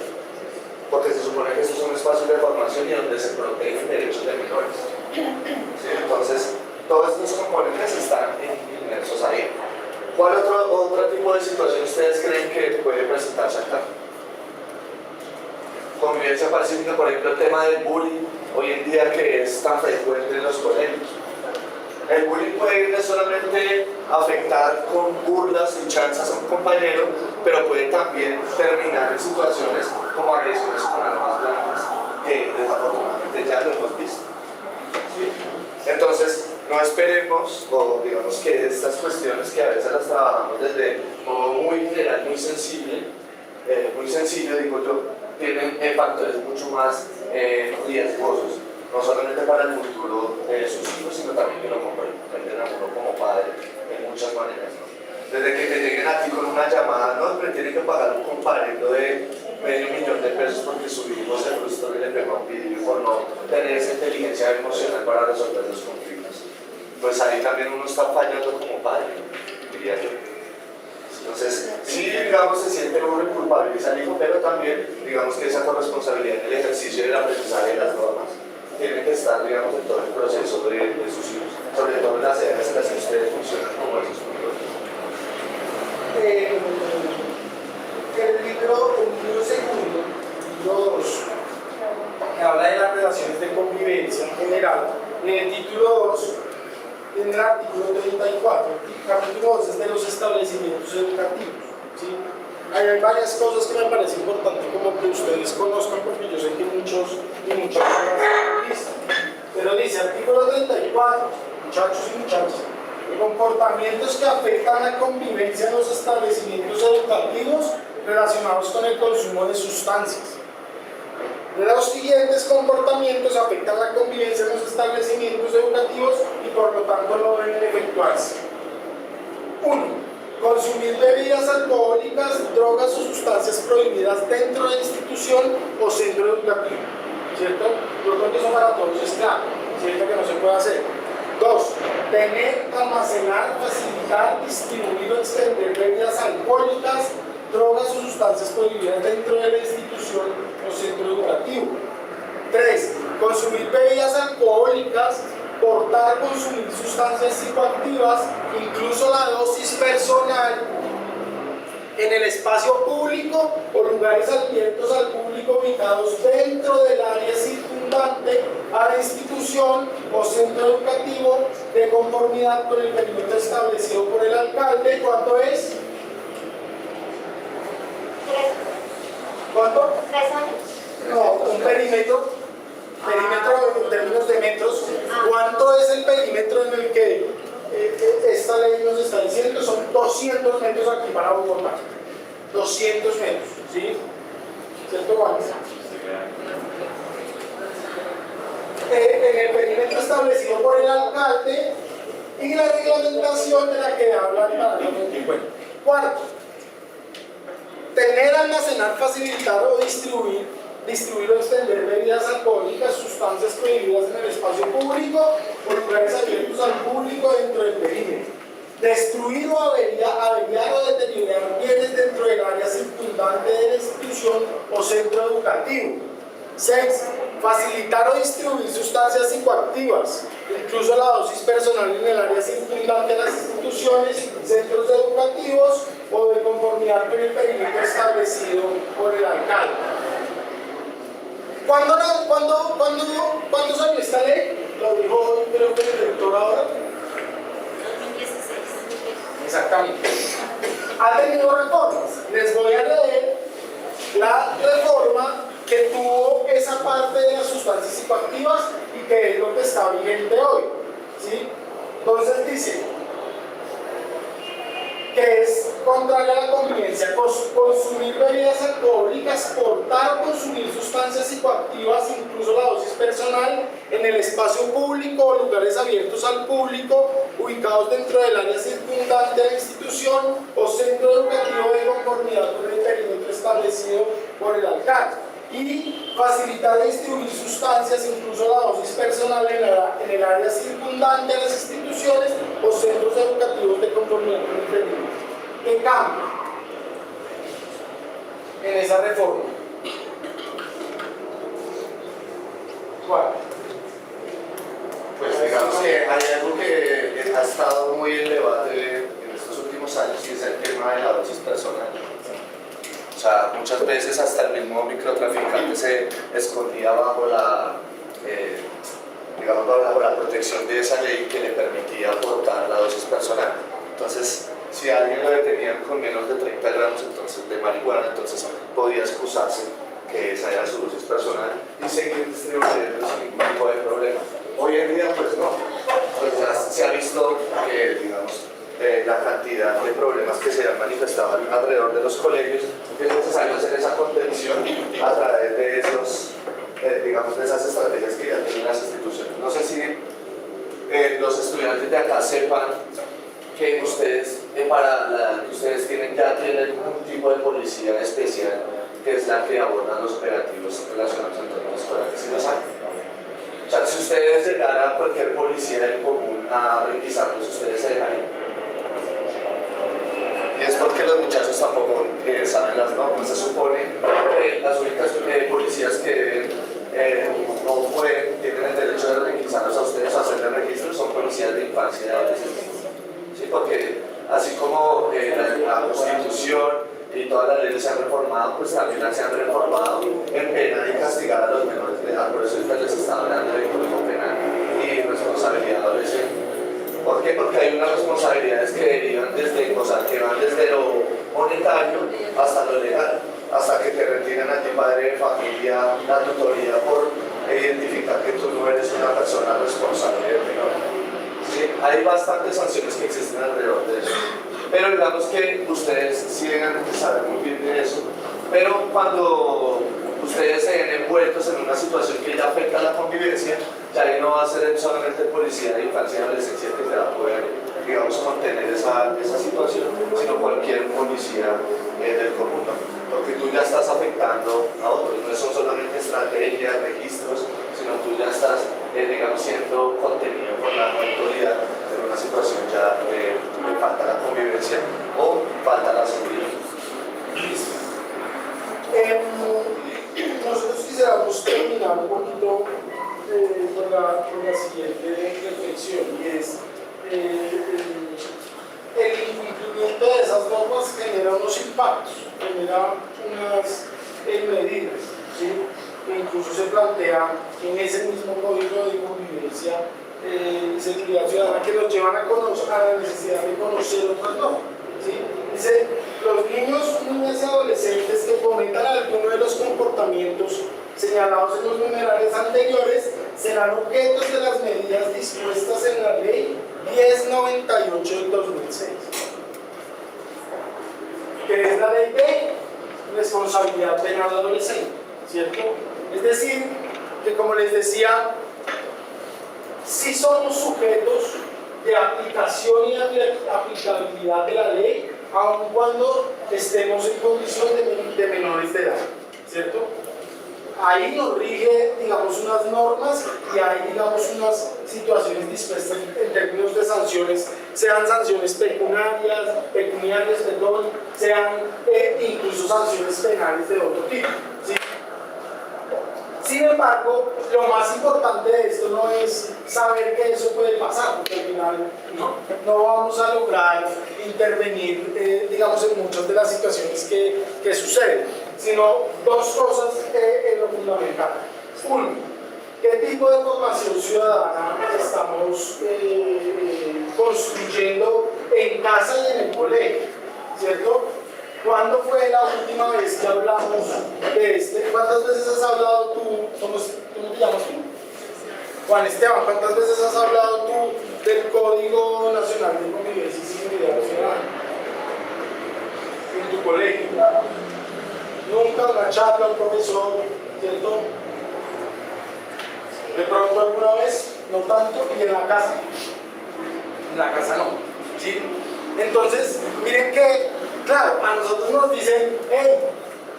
porque se supone que estos son espacios de formación y donde se protegen derechos de menores. ¿Sí? Entonces, todos estos componentes están inmersos ahí. ¿Cuál otro tipo de situación ustedes creen que puede presentarse acá? Convivencia pacífica, por ejemplo, el tema del bullying, hoy en día que es tan frecuente en los colegios. El bullying puede no solamente afectar con burlas y chanzas a un compañero, pero puede también terminar en situaciones como agresiones con armas blancas, que desafortunadamente ya lo hemos visto. ¿Sí? Entonces, no esperemos, o digamos que estas cuestiones que a veces las trabajamos desde modo muy general, muy sencillo, digo yo, tienen factores mucho más riesgosos, no solamente para el futuro de sus hijos, sino también que lo comprenden a uno como padre de muchas maneras, ¿no? Desde que te lleguen aquí con una llamada, no, pero tiene que pagar un compañero de $500,000 porque su hijo se frustró y le pegó a un vidrio por no tener esa inteligencia emocional para resolver los conflictos. Pues ahí también uno está fallando como padre, diría yo. Entonces, sí, digamos, se siente uno el culpabiliza al hijo, pero también, digamos que esa corresponsabilidad en el ejercicio del aprendizaje de las normas tiene que estar, digamos, en todo el proceso de sus hijos, sobre todo en las edades en las que ustedes funcionan como esos puntos. El libro segundo, libro 2, que habla de las relaciones de convivencia en general, en el título 2, en el artículo 34, capítulo 2 es de los establecimientos educativos. ¿Sí? Ahí hay varias cosas que me parece importante como que ustedes conozcan, porque yo sé que muchos y muchas no las han visto. Pero dice, artículo 34, muchachos y muchachas, comportamientos que afectan la convivencia en los establecimientos educativos relacionados con el consumo de sustancias. Los siguientes comportamientos afectan la convivencia en los establecimientos educativos y por lo tanto no deben efectuarse. 1. Consumir bebidas alcohólicas, drogas o sustancias prohibidas dentro de la institución o centro educativo. ¿Cierto? Yo creo que eso para todos es claro, ¿cierto? Que no se puede hacer. 2. Tener, almacenar, facilitar, distribuir o extender bebidas alcohólicas, drogas o sustancias prohibidas dentro de la institución o centro educativo. 3. Consumir bebidas alcohólicas, portar, consumir sustancias psicoactivas, incluso la dosis personal, en el espacio público o lugares abiertos al público ubicados dentro del área circundante a la institución o centro educativo de conformidad con el perímetro establecido por el alcalde. ¿Cuánto es? 3. ¿Cuánto? 3 años. No, un perímetro en términos de metros. ¿Cuánto es el perímetro en el que esta ley nos está diciendo? Son 200 metros aquí para Bogotá. 200 metros, ¿sí? ¿Cierto, Juan? En el perímetro establecido por el alcalde y la reglamentación de la que habla el parágrafo 50. Cuarto, tener, almacenar, facilitar o distribuir o extender bebidas alcohólicas, sustancias prohibidas en el espacio público o lugares abiertos al público dentro del perímetro. Destruir o averiar o deteriorar bienes dentro del área circundante de la institución o centro educativo. 6. Facilitar o distribuir sustancias psicoactivas, incluso la dosis personal en el área circundante de las instituciones, centros educativos o de conformidad con el perímetro establecido por el alcalde. ¿Cuándo salió esta ley? Lo dijo, creo que el director ahora. 2016. Exactamente. Ha tenido reformas. Les voy a leer la reforma que tuvo esa parte de las sustancias psicoactivas y que es lo que está vigente hoy. ¿Sí? Entonces dice que es contraria a la convivencia consumir bebidas alcohólicas, portar o consumir sustancias psicoactivas, incluso la dosis personal, en el espacio público o lugares abiertos al público, ubicados dentro del área circundante de la institución o centro educativo de conformidad con el perímetro establecido por el alcalde. Y facilitar y distribuir sustancias, incluso la dosis personal, en el área circundante de las instituciones o centros educativos de conformidad con el perímetro. ¿Qué cambia en esa reforma? ¿Cuál? Pues digamos que hay algo que ha estado muy en debate en estos últimos años y es el tema de la dosis personal. O sea, muchas veces hasta el mismo microtraficante se escondía bajo digamos, bajo la protección de esa ley que le permitía aportar la dosis personal. Entonces, si a alguien lo detenían con menos de 30 gramos entonces, de marihuana, entonces podía excusarse que esa era su dosis personal y seguir distribuyendo sin ningún tipo de problema. Hoy en día, pues no. Pues ya se ha visto que, digamos, la cantidad de problemas que se han manifestado alrededor de los colegios, que es necesario hacer esa contención a través de esos, digamos, de esas estrategias que ya tienen las instituciones. No sé si los estudiantes de acá sepan que ustedes, ustedes ya tienen un tipo de policía especial que es la que aborda los operativos relacionados en torno escolares y los años. O sea, si ustedes llegaran a cualquier policía en común a requisarlos, ustedes se dejarían. Y es porque los muchachos tampoco saben las normas. Se supone que las únicas policías que tienen el derecho de requisarlos a ustedes o hacerle registros son policías de infancia y adolescencia. ¿Sí? Porque así como la Constitución y todas las leyes se han reformado, pues también se han reformado en penar y castigar a los menores de edad. Por eso les estaba hablando de código penal y responsabilidad adolescente. ¿Por qué? Porque hay unas responsabilidades que derivan desde cosas que van desde lo monetario hasta lo legal, hasta que te retiran a ti padre de familia la tutoría por identificar que tú no eres una persona responsable de menor. ¿Sí? Hay bastantes sanciones que existen alrededor de eso. Pero digamos que ustedes sí deben saber muy bien de eso. Pero cuando ustedes se ven envueltos en una situación que ya afecta a la convivencia, ya ahí no va a ser solamente el policía de infancia y adolescencia que te va a poder, digamos, contener esa situación, sino cualquier policía del común, porque tú ya estás afectando a otros, no son solamente estrategias, registros, sino tú ya estás, digamos, siendo contenido por la autoridad en una situación ya de falta la convivencia o falta la seguridad. Nosotros quisiéramos terminar un poquito con la siguiente reflexión, y es el incumplimiento de esas normas genera unos impactos, genera unas medidas, ¿sí? Que incluso se plantea en ese mismo código de convivencia y seguridad ciudadana, que nos llevan a la necesidad de conocer otras normas. ¿Sí? Dice, los niños, niñas y adolescentes que cometan alguno de los comportamientos señalados en los numerales anteriores serán objetos de las medidas dispuestas en la Ley 1098 del 2006. ¿Qué es la Ley de responsabilidad penal adolescente? ¿Cierto? Es decir, que como les decía, si somos sujetos de aplicación y aplicabilidad de la ley, aun cuando estemos en condición de menores de edad, ¿cierto? Ahí nos rige, digamos, unas normas y hay, digamos, unas situaciones dispuestas en términos de sanciones, sean sanciones pecuniarias, sean incluso sanciones penales de otro tipo, ¿sí? Sin embargo, lo más importante de esto no es saber que eso puede pasar, porque al final no vamos a lograr intervenir, digamos, en muchas de las situaciones que suceden, sino dos cosas en lo fundamental. Uno, ¿qué tipo de formación ciudadana estamos construyendo en casa y en el colegio? ¿Cierto? ¿Cuándo fue la última vez que hablamos de este? ¿Cuántas veces has hablado tú? ¿Cómo te llamas tú? Juan Esteban, ¿cuántas veces has hablado tú del Código Nacional de Convivencia y Seguridad Ciudadana en tu colegio? Nunca una charla, un profesor, ¿cierto? ¿De pronto alguna vez? No tanto. ¿Y en la casa? En la casa no, ¿sí? Entonces, miren que, claro, a nosotros nos dicen, hey,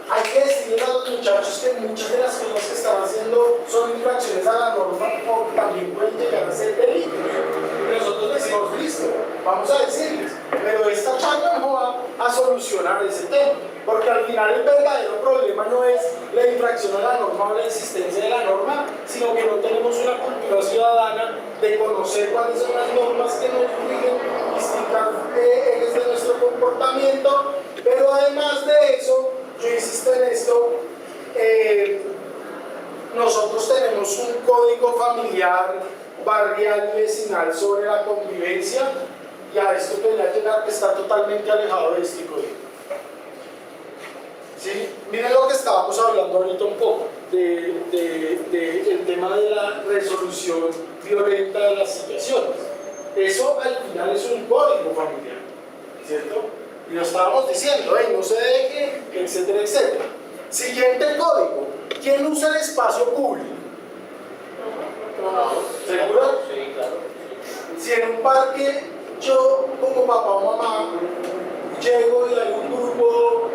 hay que decirle a los muchachos que muchas de las cosas que están haciendo son infracciones a la norma o también pueden llegar a ser delitos. Y nosotros decimos, listo, vamos a decirles, pero esta charla no va a solucionar ese tema, porque al final el verdadero problema no es la infracción a la norma o la existencia de la norma, sino que no tenemos una cultura ciudadana de conocer cuáles son las normas que nos rigen distintas ejes de nuestro comportamiento, pero además de eso, yo insisto en esto, nosotros tenemos un código familiar, barrial y vecinal sobre la convivencia, y a esto quería llegar, que está totalmente alejado de este código. ¿Sí? Miren lo que estábamos hablando ahorita un poco, del tema de la resolución violenta de las situaciones. Eso al final es un código familiar, ¿cierto? Y lo estábamos diciendo, no se deje, etcétera, etcétera. Siguiente código, ¿quién usa el espacio público? ¿Seguro? Sí, claro. Si en un parque yo como papá o mamá llego y hay un grupo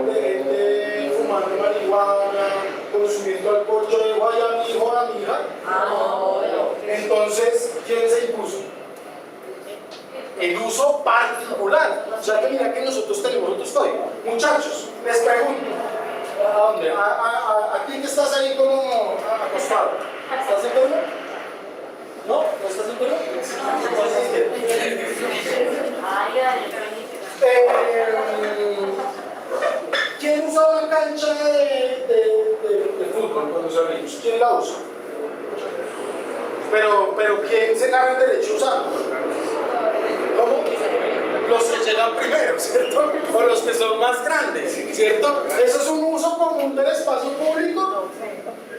de gente fumando marihuana, consumiendo alcohol, yo dejo allá a mi hijo o a mi hija. Entonces, ¿quién se impuso? El uso particular. O sea que mira que nosotros tenemos otros códigos. Muchachos, les pregunto, ¿a dónde? ¿A ti que estás ahí como acostado? ¿Estás enfermo? ¿No? ¿No estás enfermo? ¿Quién usa una cancha de fútbol cuando se abre? ¿Quién la usa? Pero ¿quién se gana el derecho a usarla? ¿Cómo? Los que llegan primero, ¿cierto? O los que son más grandes, ¿cierto? ¿Eso es un uso común del espacio público?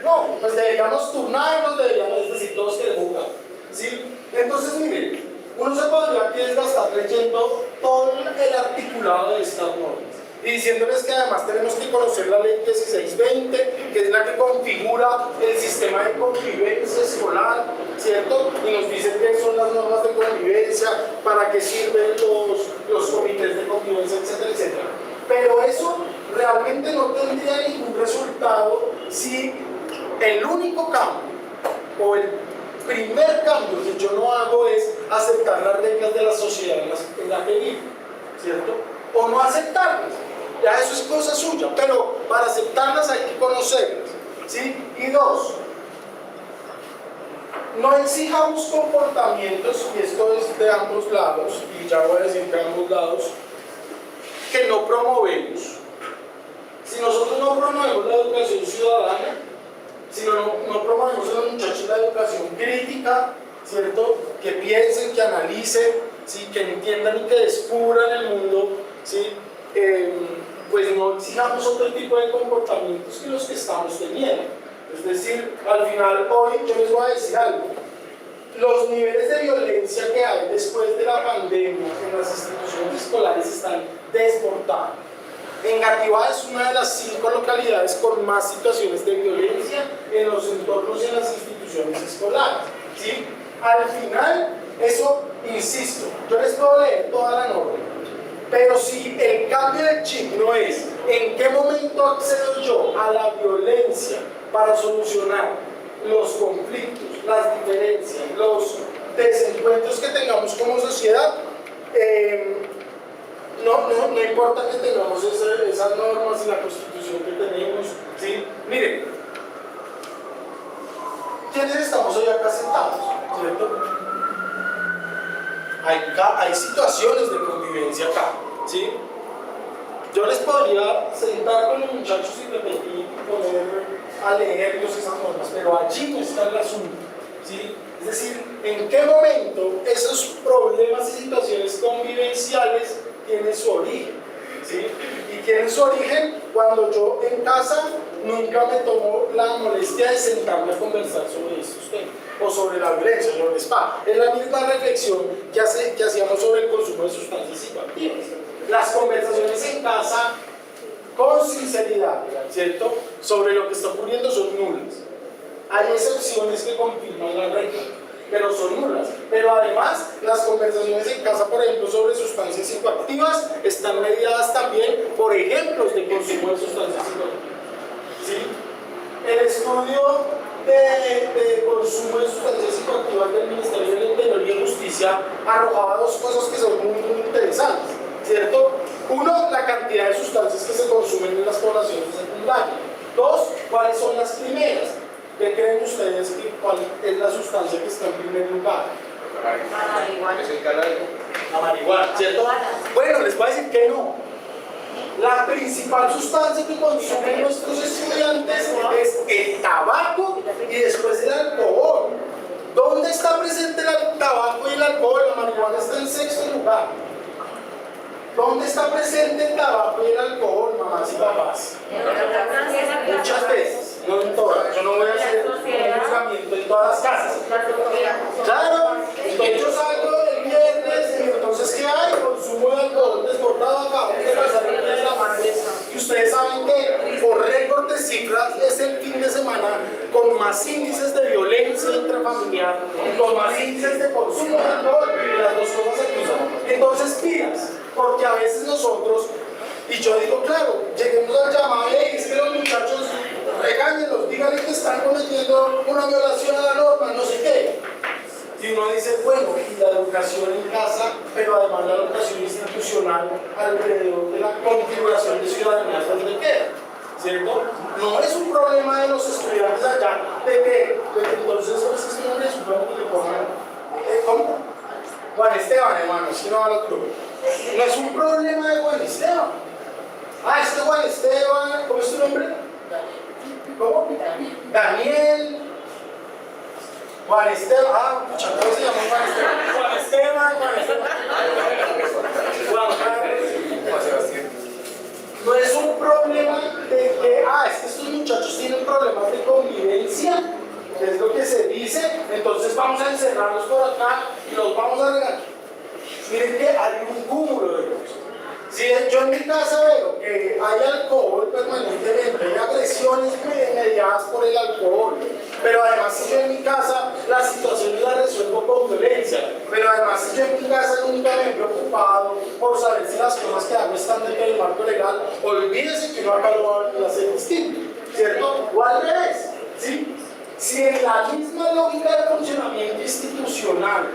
No, pues deberíamos turnarnos, deberíamos decir todos que jugar, ¿sí? Entonces, miren, uno se podría aquí desgastar leyendo todo el articulado de estas normas y diciéndoles que además tenemos que conocer la ley 1620, que es la que configura el sistema de convivencia escolar, ¿cierto? Y nos dice qué son las normas de convivencia, para qué sirven los comités de convivencia, etcétera, etcétera. Pero eso realmente no tendría ningún resultado si el único cambio o el primer cambio que yo no hago es aceptar las reglas de la sociedad en la que vivo, ¿cierto? O no aceptarlas. Ya eso es cosa suya, pero para aceptarlas hay que conocerlas, ¿sí? Y dos, no exijamos comportamientos, y esto es de ambos lados, y ya voy a decir de ambos lados, que no promovemos. Si nosotros no promovemos la educación ciudadana, si no promovemos a los muchachos la educación crítica, ¿cierto? Que piensen, que analicen, ¿sí? Que entiendan y que descubran el mundo, ¿sí? Pues no exijamos otro tipo de comportamientos que los que estamos teniendo. Es decir, al final, hoy yo les voy a decir algo. Los niveles de violencia que hay después de la pandemia en las instituciones escolares están desbordados. Engativá es una de las 5 localidades con más situaciones de violencia en los entornos y en las instituciones escolares, ¿sí? Al final, eso, insisto, yo les puedo leer toda la norma, pero si el cambio de chip no es en qué momento accedo yo a la violencia para solucionar los conflictos, las diferencias, los desencuentros que tengamos como sociedad, no importa que tengamos esas normas y la constitución que tenemos, ¿sí? Miren, ¿quiénes estamos hoy acá sentados? ¿Cierto? Hay situaciones de convivencia acá, ¿sí? Yo les podría sentar con los muchachos y repetir y poner a leerlos esas normas, pero allí no está el asunto, ¿sí? Es decir, ¿en qué momento esos problemas y situaciones convivenciales tienen su origen? ¿Sí? Y tienen su origen cuando yo en casa nunca me tomo la molestia de sentarme a conversar sobre estos temas, o sobre la violencia, sobre el spa. Es la misma reflexión que hacíamos sobre el consumo de sustancias psicoactivas. Las conversaciones en casa, con sinceridad, ¿cierto?, sobre lo que está ocurriendo son nulas. Hay excepciones que confirman la regla, pero son nulas. Pero además, las conversaciones en casa, por ejemplo, sobre sustancias psicoactivas, están mediadas también por ejemplos de consumo de sustancias psicoactivas, ¿sí? El estudio de consumo de sustancias psicoactivas del Ministerio del Interior y de Justicia arrojaba 2 cosas que son muy interesantes, ¿cierto? 1, la cantidad de sustancias que se consumen en las poblaciones secundarias. 2, ¿cuáles son las primeras? ¿qué creen ustedes que cuál es la sustancia que está en primer lugar? Es el canal. La marihuana, ¿cierto? Bueno, les voy a decir que no. La principal sustancia que consumen nuestros estudiantes es el tabaco y después el alcohol. ¿Dónde está presente el tabaco y el alcohol? La marihuana está en sexto lugar. ¿Dónde está presente el tabaco y el alcohol, mamás y papás? Muchas veces, no en todas. Yo no voy a hacer un juzgamiento en todas las casas. Claro, entonces yo salgo el viernes y entonces ¿qué hay? Consumo de alcohol desbordado, acabo de pasar el día de la madre. Y ustedes saben que por récord de cifras es el fin de semana con más índices de violencia intrafamiliar, con más índices de consumo de alcohol, y las dos cosas se cruzan. Entonces pidas, porque a veces nosotros, y yo digo, claro, lleguemos al llamado, es que los muchachos regáñenlos, díganle que están cometiendo una violación a la norma, no sé qué. Y uno dice, bueno, y la educación en casa, pero además la educación institucional alrededor de la configuración de ciudadanía, ¿dónde queda? ¿Cierto? No es un problema de los estudiantes allá, de que entonces los estudiantes supongo que le pongan, ¿cómo? Juan Esteban, hermano, es que no va al club. No es un problema de Juan Esteban. Ah, este Juan Esteban, ¿cómo es tu nombre? ¿Cómo? Daniel. Juan Esteban, muchas gracias, se llama Juan Esteban. Juan Esteban. Juan Carlos. No es un problema de que, es que estos muchachos tienen problemas de convivencia, que es lo que se dice, entonces vamos a encerrarlos por acá y los vamos a regalar. Miren que hay un cúmulo de cosas. Si yo en mi casa veo que hay alcohol permanentemente, hay agresiones mediadas por el alcohol, pero además si yo en mi casa las situaciones las resuelvo con violencia, pero además si yo en mi casa nunca me he preocupado por saber si las cosas que hago están dentro del marco legal, olvídese que uno acá lo va a hacer distinto, ¿cierto? O al revés, ¿sí? Si en la misma lógica de funcionamiento institucional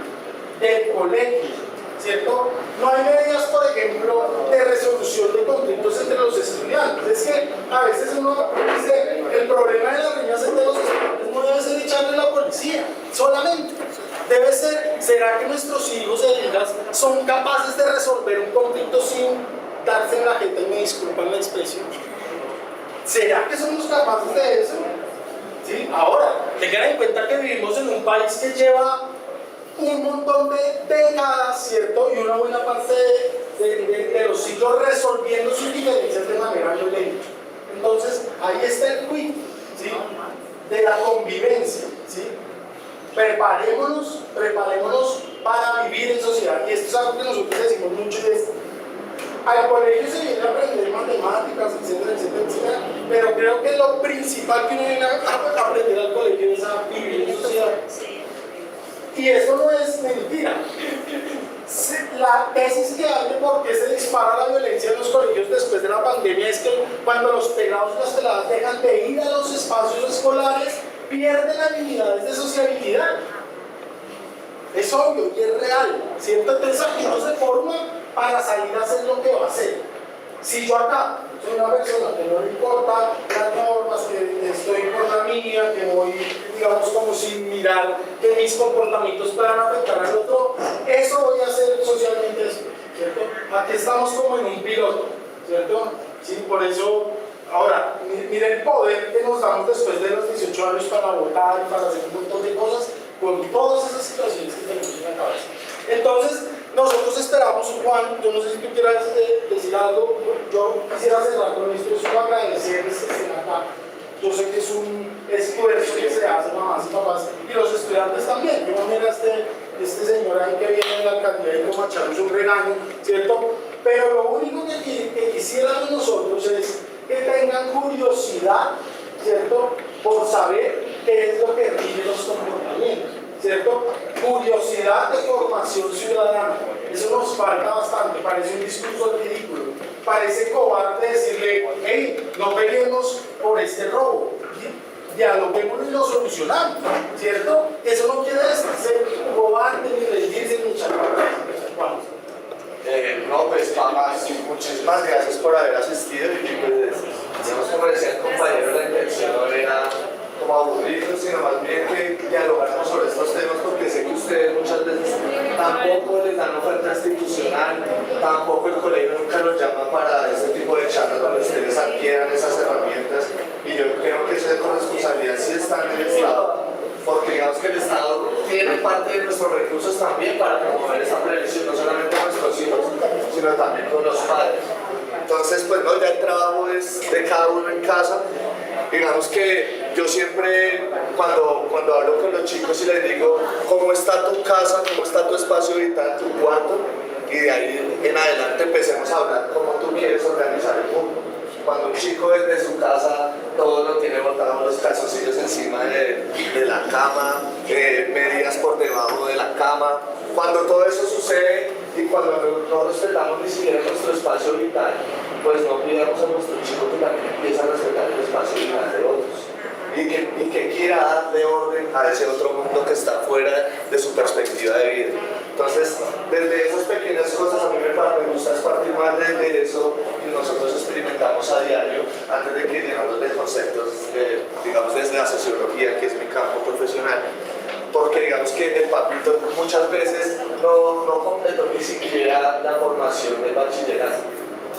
del colegio, ¿cierto? No hay medidas, por ejemplo, de resolución de conflictos entre los estudiantes. Es que a veces uno dice, el problema de las riñas entre los estudiantes no debe ser echarle a la policía, solamente. Debe ser, ¿será que nuestros hijos e hijas son capaces de resolver un conflicto sin darse en la gente y me disculpan la expresión? ¿Será que somos capaces de eso? ¿Sí? Ahora, tengan en cuenta que vivimos en un país que lleva un montón de décadas, ¿cierto? Y una buena parte de los siglos resolviendo sus diferencias de manera violenta. Entonces, ahí está el quid, ¿sí? De la convivencia, ¿sí? Preparémonos para vivir en sociedad. Y esto es algo que nosotros decimos mucho, es al colegio se viene a aprender matemáticas, etcétera, etcétera, etcétera, pero creo que lo principal que uno viene a aprender al colegio es a vivir en sociedad. Y eso no es mentira. La tesis que hay de por qué se dispara la violencia en los colegios después de la pandemia es que cuando los pelados y las peladas dejan de ir a los espacios escolares, pierden habilidades de sociabilidad. Es obvio y es real, ¿cierto? Entonces aquí uno se forma para salir a hacer lo que va a hacer. Si yo acá soy una persona que no le importa las normas, que estoy por la mía, que voy, digamos, como sin mirar que mis comportamientos puedan afectar al otro, eso voy a hacer socialmente, ¿cierto? Aquí estamos como en un piloto, ¿cierto? Sí, por eso, ahora, mire el poder que nos damos después de los 18 años para votar y para hacer un montón de cosas, con todas esas situaciones que tenemos en la cabeza. Entonces, nosotros esperamos, Juan, yo no sé si tú quieras decir algo, yo quisiera cerrar con esto, es un agradecerles que estén acá. Yo sé que es un esfuerzo que se hace, mamás y papás, y los estudiantes también. Yo mira este señor ahí que viene de la alcaldía y como a echarnos un regaño, ¿cierto? Pero lo único que quisiéramos nosotros es que tengan curiosidad, ¿cierto? Por saber qué es lo que rige los comportamientos, ¿cierto? Curiosidad de formación ciudadana. Eso nos falta bastante, parece un discurso ridículo. Parece cobarde decirle, hey, no peleemos por este robo. Dialoguémoslo y lo solucionamos, ¿cierto? Eso no quiere decir ser cobarde ni rendirse ni echar para No, pues papás, muchísimas gracias por haber asistido y pues, digamos, como decía el compañero, la intención era como aburridos, sino más bien que dialogáramos sobre estos temas, porque sé que ustedes muchas veces tampoco les dan oferta institucional, tampoco el colegio nunca los llama para este tipo de charlas donde ustedes adquieran esas herramientas, y yo creo que esa corresponsabilidad sí está en el Estado, porque digamos que el Estado tiene parte de nuestros recursos también para promover esa prevención, no solamente con nuestros hijos, sino también con los padres. Entonces, pues no, ya el trabajo es de cada uno en casa. Digamos que yo siempre, cuando hablo con los chicos y les digo, ¿cómo está tu casa? ¿Cómo está tu espacio vital, tu cuarto? Y de ahí en adelante empecemos a hablar cómo tú quieres organizar el mundo. Cuando un chico desde su casa todo lo tiene botado, los calzoncillos encima de la cama, medias por debajo de la cama, cuando todo eso sucede y cuando no respetamos ni siquiera nuestro espacio vital, pues no pidamos a nuestros chicos que también empiezan a respetar el espacio vital de otros y que quiera darle orden a ese otro mundo que está fuera de su perspectiva de vida. Entonces, desde esas pequeñas cosas a mí me gusta partir más de eso y nosotros experimentamos a diario antes de que llenamos de conceptos, digamos desde la sociología, que es mi campo profesional, porque digamos que el papito muchas veces no completó ni siquiera la formación del bachillerato.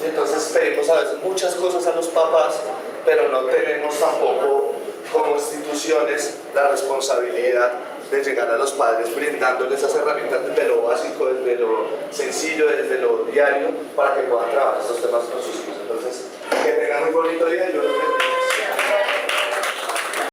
Entonces pedimos a veces muchas cosas a los papás, pero no tenemos tampoco como instituciones la responsabilidad de llegar a los padres brindándoles esas herramientas desde lo básico, desde lo sencillo, desde lo diario, para que puedan trabajar estos temas con sus hijos. Entonces, que tengan muy bonito día. Yo